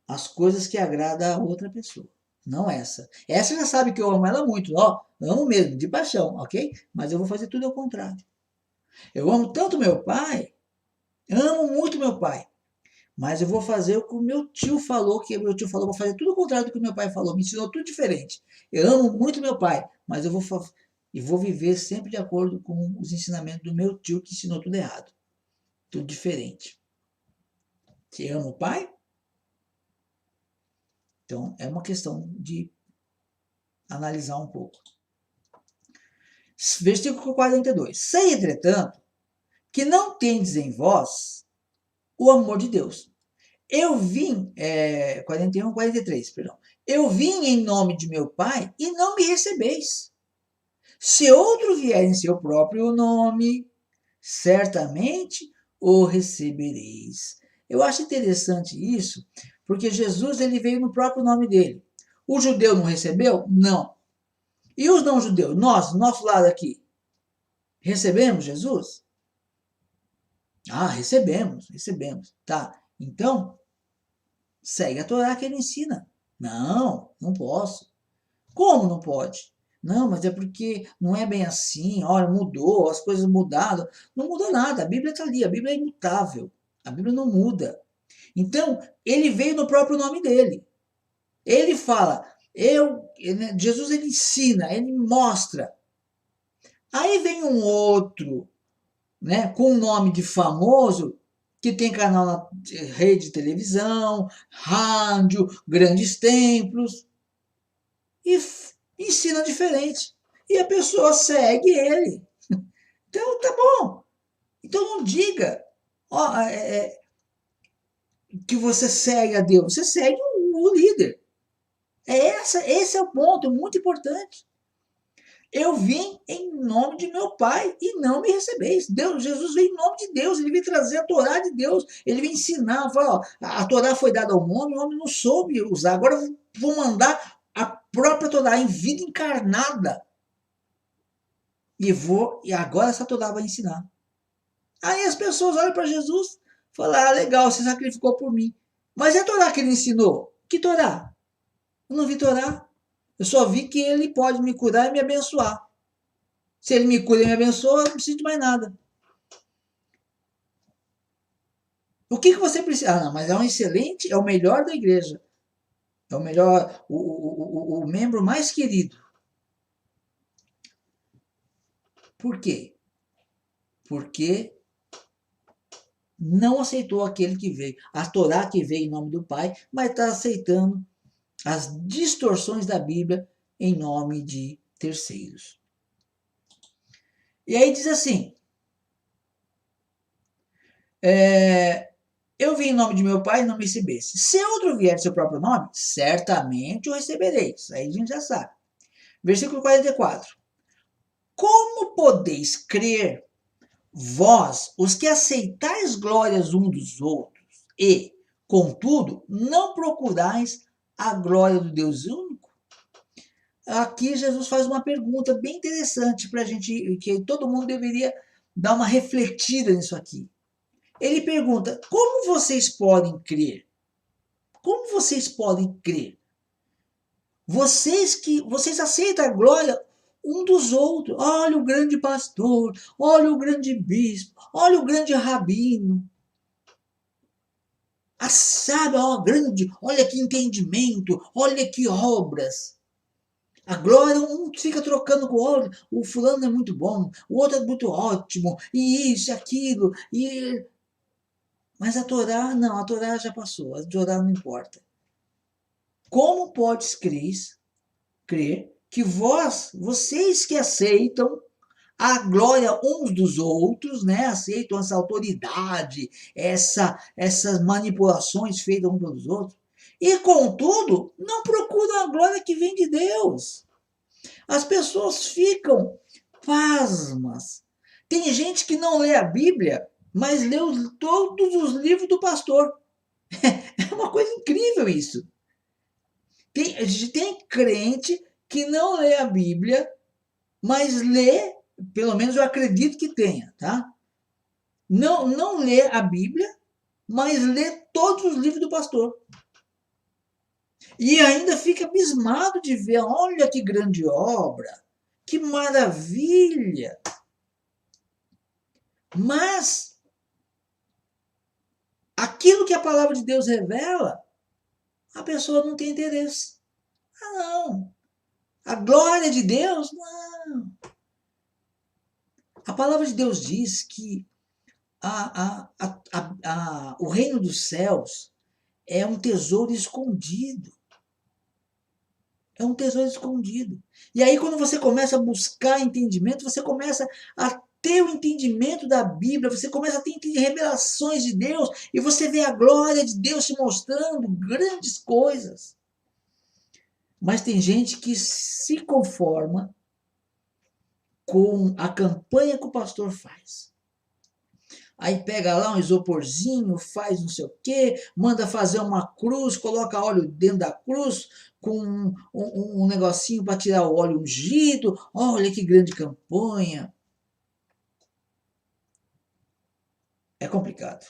Speaker 1: as coisas que agradam a outra pessoa. Não essa. Essa já sabe que eu amo ela muito, ó. Eu amo mesmo, de paixão, ok? Mas eu vou fazer tudo ao contrário. Eu amo tanto meu pai, amo muito meu pai. Mas eu vou fazer o que o meu tio falou, vou fazer tudo ao contrário do que o meu pai falou, me ensinou tudo diferente. Eu amo muito meu pai, mas eu vou viver sempre de acordo com os ensinamentos do meu tio que ensinou tudo errado. Tudo diferente. Você ama o pai? Então, é uma questão de analisar um pouco. Versículo 42. Sei, entretanto, que não tendes em vós o amor de Deus. Eu vim, 41, 43, perdão. Eu vim em nome de meu Pai e não me recebeis. Se outro vier em seu próprio nome, certamente o recebereis. Eu acho interessante isso, porque Jesus ele veio no próprio nome dele. O judeu não recebeu? Não. E os não judeus? Nós, do nosso lado aqui, recebemos Jesus? Ah, recebemos. Tá. Então, segue a Torá que ele ensina. Não, não posso. Como não pode? Não, mas é porque não é bem assim. Olha, mudou, as coisas mudaram. Não mudou nada. A Bíblia está ali. A Bíblia é imutável. A Bíblia não muda. Então, ele veio no próprio nome dele. Ele fala, Jesus ele ensina, ele mostra. Aí vem um outro, né, com o nome de famoso, que tem canal na rede de televisão, rádio, grandes templos, e ensina diferente. E a pessoa segue ele. Então, tá bom. Então, não diga que você segue a Deus. Você segue o líder. Esse é o ponto, muito importante. Eu vim em nome de meu Pai e não me recebeis. Jesus veio em nome de Deus, ele veio trazer a Torá de Deus, ele veio ensinar, falar, ó, a Torá foi dada ao homem, o homem não soube usar, agora eu vou mandar a própria Torá em vida encarnada. E agora essa Torá vai ensinar. Aí as pessoas olham para Jesus e falam, ah, legal, você sacrificou por mim. Mas é a Torá que ele ensinou? Que Torá? Eu não vi Torá. Eu só vi que ele pode me curar e me abençoar. Se ele me cura e me abençoa, eu não preciso de mais nada. O que você precisa? Ah, não, mas é um excelente, é o melhor da igreja. É o melhor, o membro mais querido. Por quê? Porque não aceitou aquele que veio. A Torá que veio em nome do Pai, mas está aceitando as distorções da Bíblia em nome de terceiros. E aí diz assim, eu vim em nome de meu Pai e não me recebesse. Se outro vier de seu próprio nome, certamente o recebereis. Aí a gente já sabe. Versículo 44. Como podeis crer, vós, os que aceitais glórias uns dos outros, e, contudo, não procurais a glória do Deus único? Aqui Jesus faz uma pergunta bem interessante para a gente, que todo mundo deveria dar uma refletida nisso aqui. Ele pergunta, como vocês podem crer? Como vocês podem crer? Vocês aceitam a glória um dos outros. Olha o grande pastor, olha o grande bispo, olha o grande rabino. Sabe, olha que entendimento, olha que obras. A glória, um fica trocando com o outro. O fulano é muito bom, o outro é muito ótimo, e isso, aquilo. Mas a Torá, não, a Torá já passou, a Torá não importa. Como podes crer que vocês que aceitam a glória uns dos outros, né? Aceitam essa autoridade, essas manipulações feitas uns pelos outros, e contudo não procuram a glória que vem de Deus. As pessoas ficam pasmas. Tem gente que não lê a Bíblia, mas lê todos os livros do pastor. É uma coisa incrível isso. Tem crente que não lê a Bíblia, mas lê, pelo menos eu acredito que tenha, tá? Não lê a Bíblia, mas lê todos os livros do pastor. E ainda fica abismado de ver, olha que grande obra, que maravilha. Mas aquilo que a palavra de Deus revela, a pessoa não tem interesse. Ah, não. A glória de Deus, não. A palavra de Deus diz que o reino dos céus é um tesouro escondido. É um tesouro escondido. E aí, quando você começa a buscar entendimento, você começa a ter o entendimento da Bíblia, você começa a ter revelações de Deus, e você vê a glória de Deus te mostrando grandes coisas. Mas tem gente que se conforma com a campanha que o pastor faz. Aí pega lá um isoporzinho, faz não sei o quê, manda fazer uma cruz, coloca óleo dentro da cruz, com um negocinho para tirar o óleo ungido. Olha que grande campanha. É complicado.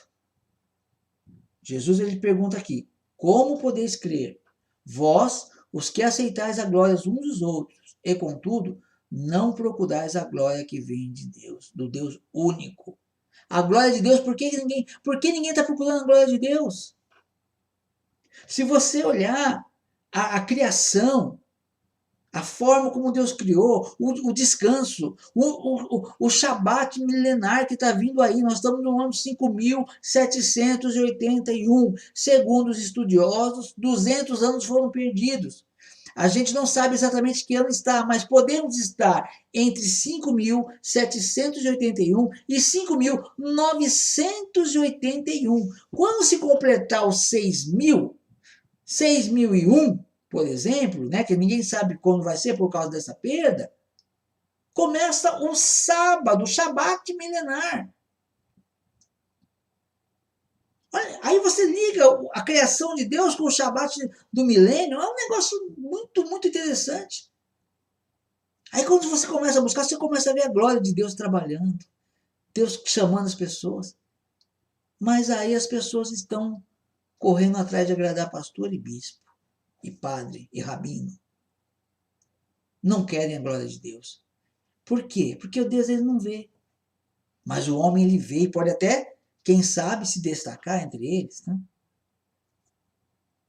Speaker 1: Jesus ele pergunta aqui, como podeis crer? Vós, os que aceitais a glória uns dos outros, e contudo, não procurais a glória que vem de Deus, do Deus único. A glória de Deus, por que ninguém está procurando a glória de Deus? Se você olhar a criação, a forma como Deus criou, o descanso, o Shabat milenar que está vindo aí, nós estamos no ano 5.781, segundo os estudiosos, 200 anos foram perdidos. A gente não sabe exatamente que ano está, mas podemos estar entre 5.781 e 5.981. Quando se completar os 6.001, por exemplo, né, que ninguém sabe quando vai ser por causa dessa perda, começa o sábado, o Shabat milenar. Aí você liga a criação de Deus com o Shabat do milênio, é um negócio muito, muito interessante. Aí quando você começa a buscar, você começa a ver a glória de Deus trabalhando, Deus chamando as pessoas. Mas aí as pessoas estão correndo atrás de agradar pastor e bispo, e padre, e rabino. Não querem a glória de Deus. Por quê? Porque o Deus ele não vê. Mas o homem ele vê e pode até, quem sabe, se destacar entre eles. Né?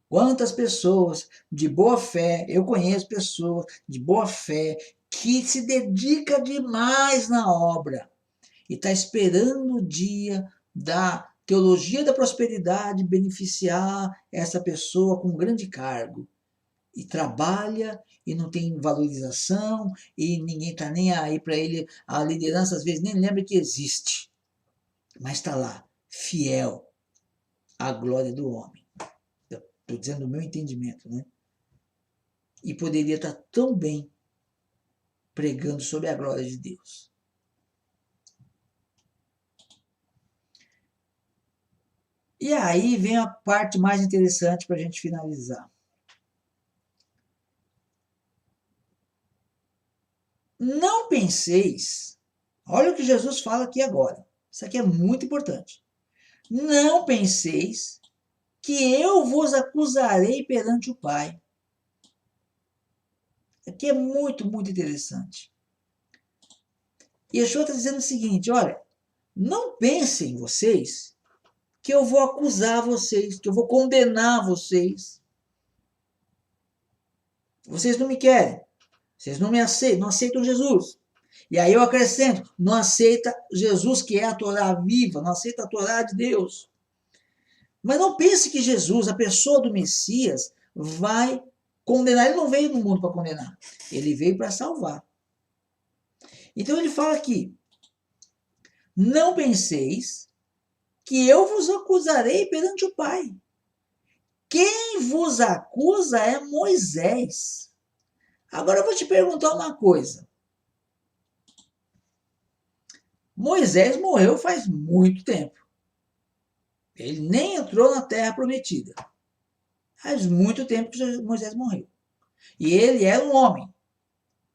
Speaker 1: Quantas pessoas de boa fé, eu conheço pessoas de boa fé que se dedica demais na obra e está esperando o dia da teologia da prosperidade beneficiar essa pessoa com um grande cargo. E trabalha e não tem valorização e ninguém está nem aí para ele. A liderança às vezes nem lembra que existe, mas está lá, fiel à glória do homem. Estou dizendo o meu entendimento, né? E poderia estar tão bem pregando sobre a glória de Deus. E aí vem a parte mais interessante para a gente finalizar. Não penseis, olha o que Jesus fala aqui agora. Isso aqui é muito importante. Não penseis que eu vos acusarei perante o Pai. Aqui é muito, muito interessante. Yeshua está dizendo o seguinte, olha, não pensem vocês que eu vou acusar vocês, que eu vou condenar vocês. Vocês não me querem. Vocês não aceitam Jesus. E aí eu acrescento, não aceita Jesus que é a Torá viva, não aceita a Torá de Deus. Mas não pense que Jesus, a pessoa do Messias, vai condenar. Ele não veio no mundo para condenar. Ele veio para salvar. Então ele fala aqui, não penseis que eu vos acusarei perante o Pai. Quem vos acusa é Moisés. Agora eu vou te perguntar uma coisa. Moisés morreu faz muito tempo. Ele nem entrou na terra prometida. Faz muito tempo que Moisés morreu. E ele era um homem.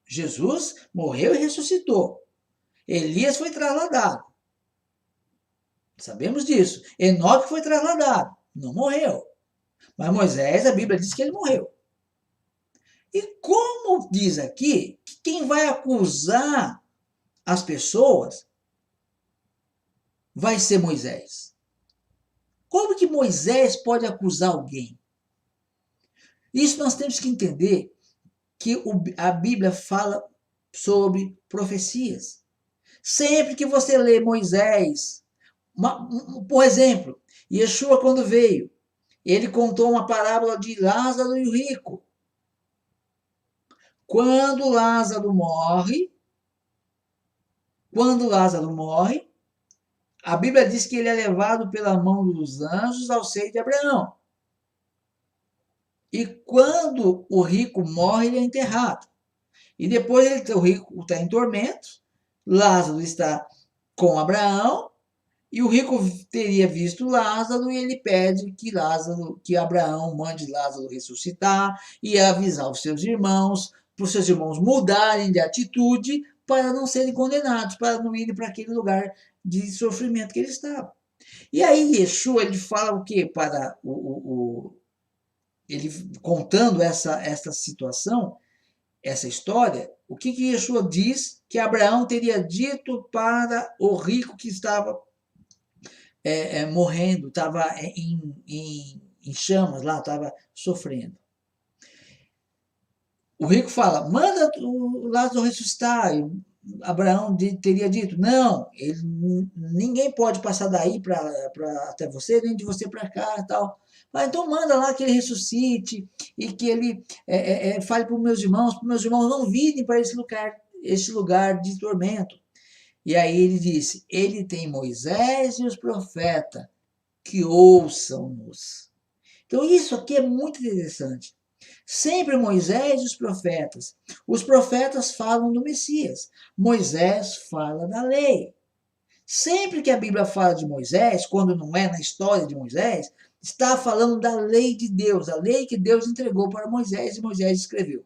Speaker 1: Jesus morreu e ressuscitou. Elias foi trasladado. Sabemos disso. Enoque foi trasladado. Não morreu. Mas Moisés, a Bíblia diz que ele morreu. E como diz aqui, que quem vai acusar as pessoas vai ser Moisés. Como que Moisés pode acusar alguém? Isso nós temos que entender que a Bíblia fala sobre profecias. Sempre que você lê Moisés, por exemplo, Yeshua quando veio, ele contou uma parábola de Lázaro e o rico. Quando Lázaro morre, a Bíblia diz que ele é levado pela mão dos anjos ao seio de Abraão. E quando o rico morre, ele é enterrado. E depois o rico está em tormentos, Lázaro está com Abraão, e o rico teria visto Lázaro e ele pede que Abraão mande Lázaro ressuscitar e avisar os seus irmãos, para os seus irmãos mudarem de atitude para não serem condenados, para não irem para aquele lugar de sofrimento que ele estava. E aí Yeshua ele fala o que para ele contando essa situação, essa história, o que Yeshua diz que Abraão teria dito para o rico que estava morrendo, estava em chamas lá, estava sofrendo. O rico fala, manda o Lázaro ressuscitar. Abraão teria dito, não, ninguém pode passar daí até você, nem de você para cá e tal. Então manda lá que ele ressuscite e que ele fale para os meus irmãos não virem para esse lugar de tormento. E aí ele disse, ele tem Moisés e os profetas, que ouçam-nos. Então isso aqui é muito interessante. Sempre Moisés e os profetas. Os profetas falam do Messias. Moisés fala da lei. Sempre que a Bíblia fala de Moisés, quando não é na história de Moisés, está falando da lei de Deus, a lei que Deus entregou para Moisés e Moisés escreveu.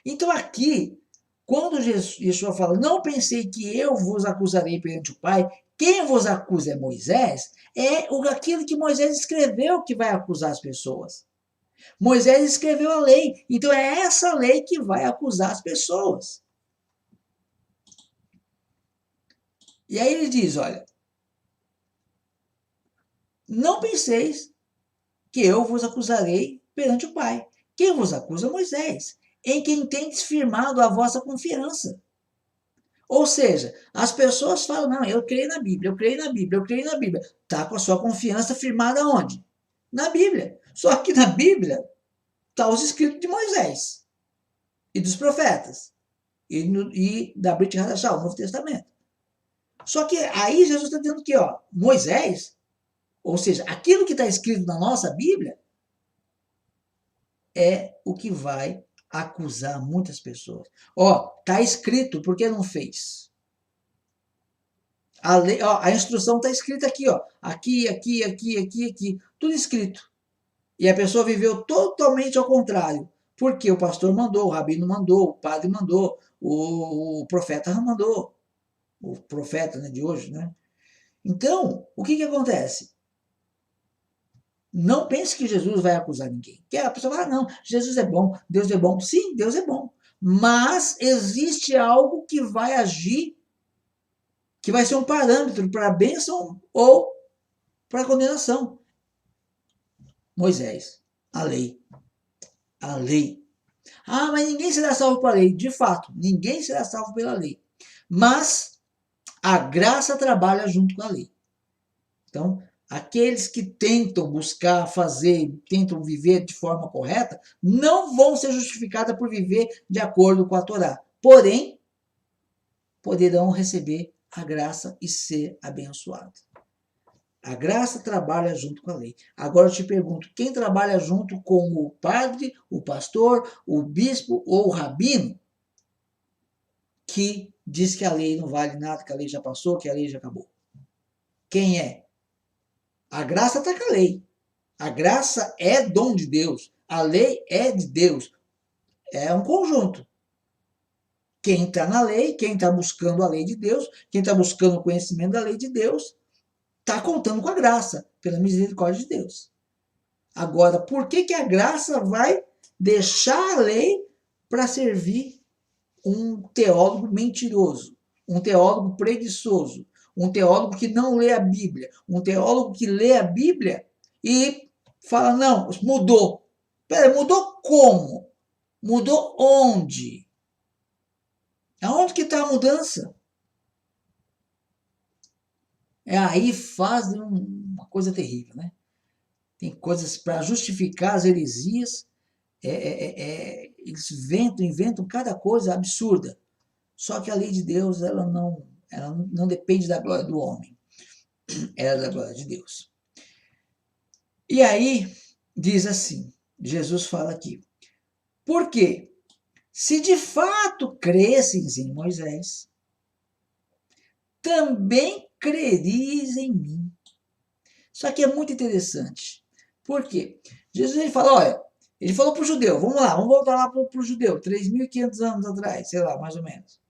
Speaker 1: Então aqui, quando Yeshua fala, não pensei que eu vos acusarei perante o Pai, quem vos acusa é Moisés, é aquilo que Moisés escreveu que vai acusar as pessoas. Moisés escreveu a lei, então é essa lei que vai acusar as pessoas. E aí ele diz, olha, não penseis que eu vos acusarei perante o Pai. Quem vos acusa é Moisés, em quem tendes firmado a vossa confiança. Ou seja, as pessoas falam, não, eu creio na Bíblia, eu creio na Bíblia, eu creio na Bíblia. Está com a sua confiança firmada onde? Na Bíblia. Só que na Bíblia está os escritos de Moisés e dos profetas e da Brit Hadashah, o Novo Testamento. Só que aí Jesus está dizendo que Moisés, ou seja, aquilo que está escrito na nossa Bíblia, é o que vai acusar muitas pessoas. Está escrito, por que não fez? A lei, a instrução está escrita aqui, aqui, tudo escrito. E a pessoa viveu totalmente ao contrário. Porque o pastor mandou, o rabino mandou, o padre mandou, o profeta mandou. O profeta, né, de hoje, né? Então, o que acontece? Não pense que Jesus vai acusar ninguém. Que a pessoa fala, não, Jesus é bom, Deus é bom. Sim, Deus é bom. Mas existe algo que vai agir, que vai ser um parâmetro para a bênção ou para a condenação. Moisés, a lei. A lei. Mas ninguém será salvo pela lei. De fato, ninguém será salvo pela lei. Mas a graça trabalha junto com a lei. Então, aqueles que tentam buscar fazer, tentam viver de forma correta, não vão ser justificados por viver de acordo com a Torá. Porém, poderão receber a graça e ser abençoados. A graça trabalha junto com a lei. Agora eu te pergunto, quem trabalha junto com o padre, o pastor, o bispo ou o rabino que diz que a lei não vale nada, que a lei já passou, que a lei já acabou? Quem é? A graça está com a lei. A graça é dom de Deus. A lei é de Deus. É um conjunto. Quem está na lei, quem está buscando a lei de Deus, quem está buscando o conhecimento da lei de Deus, está contando com a graça, pela misericórdia de Deus. Agora, por que a graça vai deixar a lei para servir um teólogo mentiroso, um teólogo preguiçoso, um teólogo que não lê a Bíblia, um teólogo que lê a Bíblia e fala, não, mudou. Peraí, mudou como? Mudou onde? Aonde que está a mudança? Aí fazem uma coisa terrível, né? Tem coisas para justificar as heresias, eles inventam cada coisa absurda. Só que a lei de Deus, ela não depende da glória do homem, ela é da glória de Deus. E aí, diz assim, Jesus fala aqui, porque se de fato cresceis em Moisés, também crereis em mim. Isso aqui é muito interessante. Por quê? Jesus ele fala, olha, ele falou para o judeu, vamos lá, vamos voltar lá para o judeu, 3.500 anos atrás, sei lá, mais ou menos.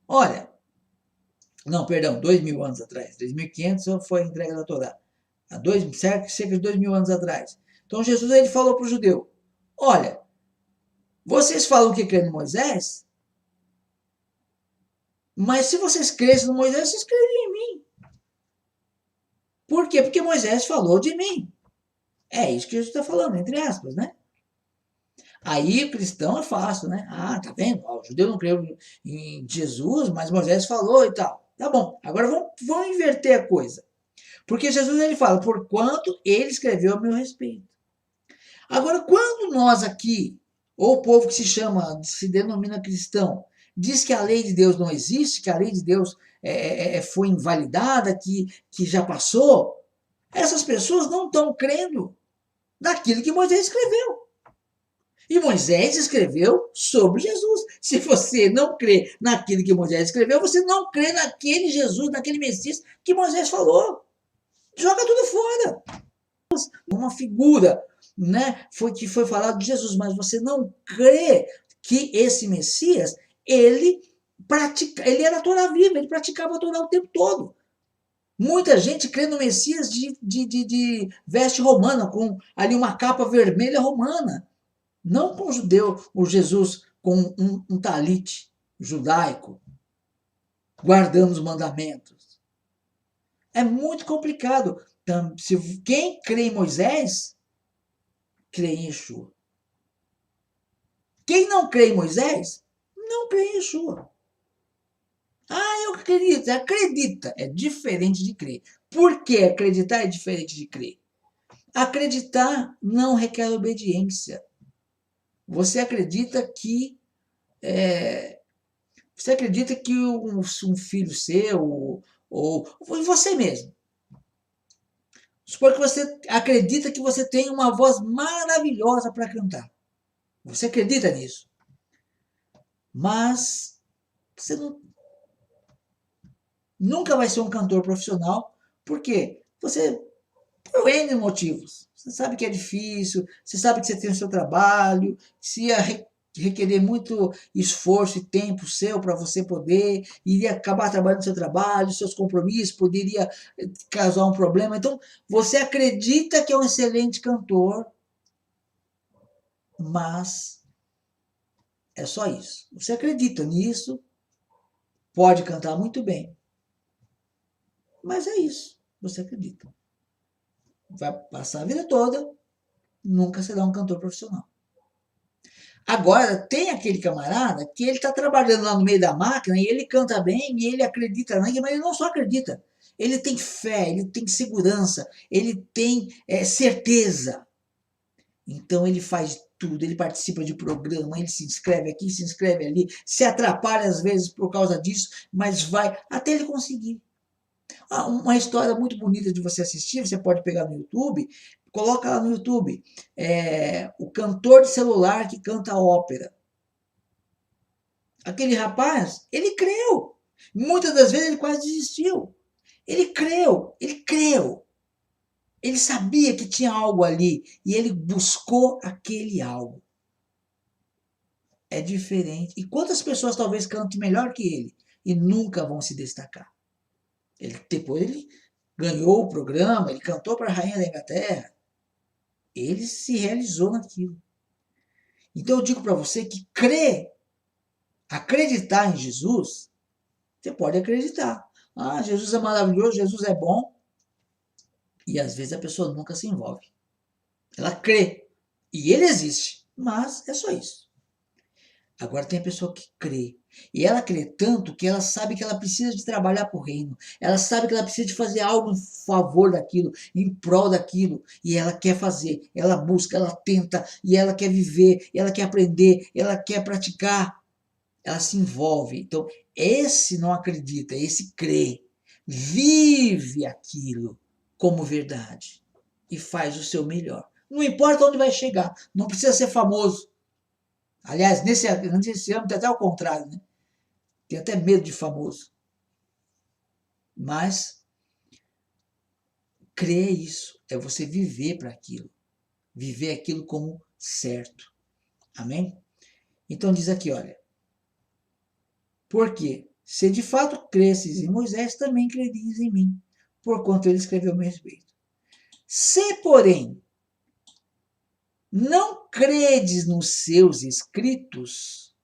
Speaker 1: Olha, não, perdão, 2.000 anos atrás, 3.500 foi a entrega da Torá. Há cerca de 2.000 anos atrás. Então Jesus ele falou para o judeu, olha, vocês falam que crê no Moisés, mas se vocês crescem no Moisés, vocês creem em mim. Por quê? Porque Moisés falou de mim. É isso que Jesus está falando, entre aspas, né? Aí o cristão é fácil, né? Ah, tá vendo? O judeu não creu em Jesus, mas Moisés falou e tal. Tá bom, agora vamos inverter a coisa. Porque Jesus ele fala, porquanto ele escreveu a meu respeito. Agora, quando nós aqui, ou o povo que se denomina cristão, diz que a lei de Deus não existe, que a lei de Deus foi invalidada, que já passou, essas pessoas não estão crendo naquilo que Moisés escreveu. E Moisés escreveu sobre Jesus. Se você não crê naquilo que Moisés escreveu, você não crê naquele Jesus, naquele Messias que Moisés falou. Joga tudo fora. Uma figura, né, que foi falado de Jesus, mas você não crê que esse Messias, ele era a Torá viva, ele praticava a Torá o tempo todo. Muita gente crê no Messias de veste romana, com ali uma capa vermelha romana. Não com o Jesus com um talite judaico, guardando os mandamentos. É muito complicado. Quem crê em Moisés, crê em Yeshua. Quem não crê em Moisés, não crê em Yeshua. Ah, eu acredito. Acredita. É diferente de crer. Por que acreditar é diferente de crer? Acreditar não requer obediência. Você acredita que um filho seu ou você mesmo. Supor que você acredita que você tem uma voz maravilhosa para cantar. Você acredita nisso. Mas você nunca vai ser um cantor profissional. Por quê? Por N motivos. Você sabe que é difícil, você sabe que você tem o seu trabalho, se ia requerer muito esforço e tempo seu para você poder, iria acabar trabalhando no seu trabalho, seus compromissos, poderia causar um problema. Então, você acredita que é um excelente cantor, mas é só isso. Você acredita nisso, pode cantar muito bem, mas é isso, você acredita. Vai passar a vida toda, nunca será um cantor profissional. Agora, tem aquele camarada que ele está trabalhando lá no meio da máquina e ele canta bem e ele acredita, mas ele não só acredita, ele tem fé, ele tem segurança, ele tem certeza. Então ele faz tudo, ele participa de programa, ele se inscreve aqui, se inscreve ali, se atrapalha às vezes por causa disso, mas vai até ele conseguir. Uma história muito bonita de você assistir, você pode pegar no YouTube, coloca lá no YouTube, o cantor de celular que canta ópera. Aquele rapaz, ele creu. Muitas das vezes ele quase desistiu. Ele creu, ele creu. Ele sabia que tinha algo ali e ele buscou aquele algo. É diferente. E quantas pessoas talvez cantem melhor que ele e nunca vão se destacar? Depois ele ganhou o programa, ele cantou para a rainha da Inglaterra. Ele se realizou naquilo. Então eu digo para você que acreditar em Jesus, você pode acreditar. Ah, Jesus é maravilhoso, Jesus é bom. E às vezes a pessoa nunca se envolve. Ela crê. E ele existe. Mas é só isso. Agora tem a pessoa que crê. E ela crê tanto que ela sabe que ela precisa de trabalhar para o reino. Ela sabe que ela precisa de fazer algo em favor daquilo, em prol daquilo. E ela quer fazer, ela busca, ela tenta, e ela quer viver, ela quer aprender, ela quer praticar. Ela se envolve. Então, esse não acredita, esse crê. Vive aquilo como verdade. E faz o seu melhor. Não importa onde vai chegar. Não precisa ser famoso. Aliás, nesse âmbito é até o contrário, né? Tem até medo de famoso. Mas crer isso é você viver para aquilo. Viver aquilo como certo. Amém? Então diz aqui, olha. Porque se de fato cresces em Moisés, também crerias em mim, porquanto ele escreveu a meu respeito. Se, porém, não credes nos seus escritos,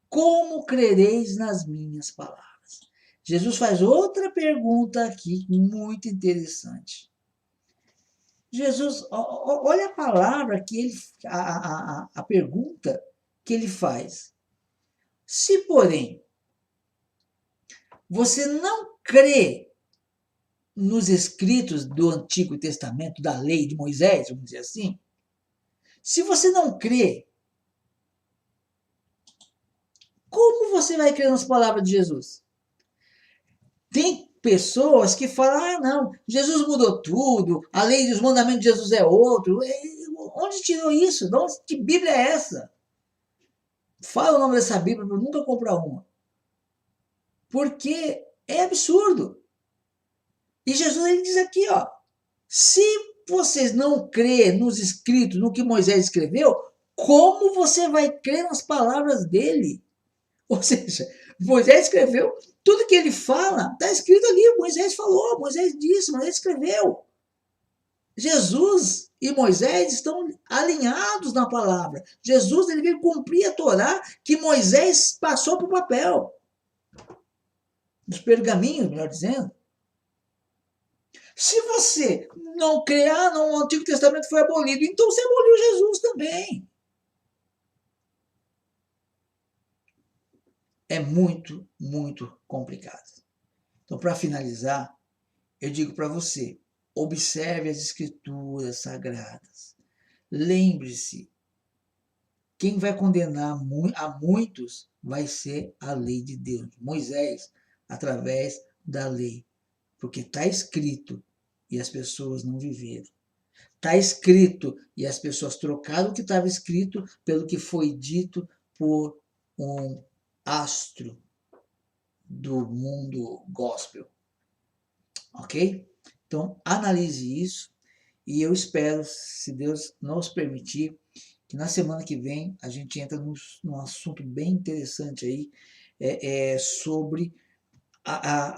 Speaker 1: como crereis nas minhas palavras? Jesus faz outra pergunta aqui muito interessante. Jesus, olha a palavra que ele, a pergunta que ele faz. Se, porém, você não crê nos escritos do Antigo Testamento, da lei de Moisés, vamos dizer assim, se você não crê, como você vai crer nas palavras de Jesus? Tem pessoas que falam, ah, não, Jesus mudou tudo, a lei dos mandamentos de Jesus é outro. Onde tirou isso? De onde, que Bíblia é essa? Fala o nome dessa Bíblia para eu nunca comprar uma. Porque é absurdo. E Jesus ele diz aqui, ó, se vocês não crêem nos escritos, no que Moisés escreveu, como você vai crer nas palavras dele? Ou seja, Moisés escreveu, tudo que ele fala está escrito ali. Moisés falou, Moisés disse, Moisés escreveu. Jesus e Moisés estão alinhados na palavra. Jesus ele veio cumprir a Torá que Moisés passou para o papel. Nos pergaminhos, melhor dizendo. Se você não crê, ah, não, o Antigo Testamento foi abolido, então você aboliu Jesus também. É muito, muito complicado. Então, para finalizar, eu digo para você, observe as escrituras sagradas. Lembre-se, quem vai condenar a muitos vai ser a lei de Deus. Moisés, através da lei. Porque está escrito e as pessoas não viveram. Está escrito e as pessoas trocaram o que estava escrito pelo que foi dito por um astro do mundo gospel. Ok? Então, analise isso e eu espero, se Deus nos permitir, que na semana que vem a gente entra num assunto bem interessante aí, sobre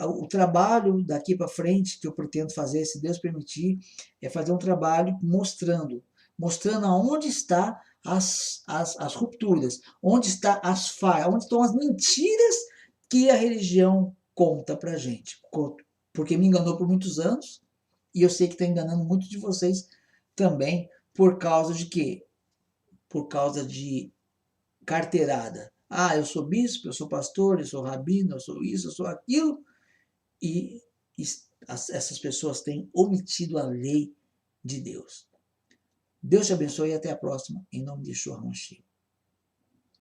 Speaker 1: o trabalho daqui para frente que eu pretendo fazer, se Deus permitir, é fazer um trabalho mostrando aonde está as rupturas, onde está as falhas, onde estão as mentiras que a religião conta para a gente. Porque me enganou por muitos anos, e eu sei que está enganando muitos de vocês também, por causa de quê? Por causa de carteirada. Ah, eu sou bispo, eu sou pastor, eu sou rabino, eu sou isso, eu sou aquilo. E essas pessoas têm omitido a lei de Deus. Deus te abençoe e até a próxima, em nome de Yeshua HaMashiach.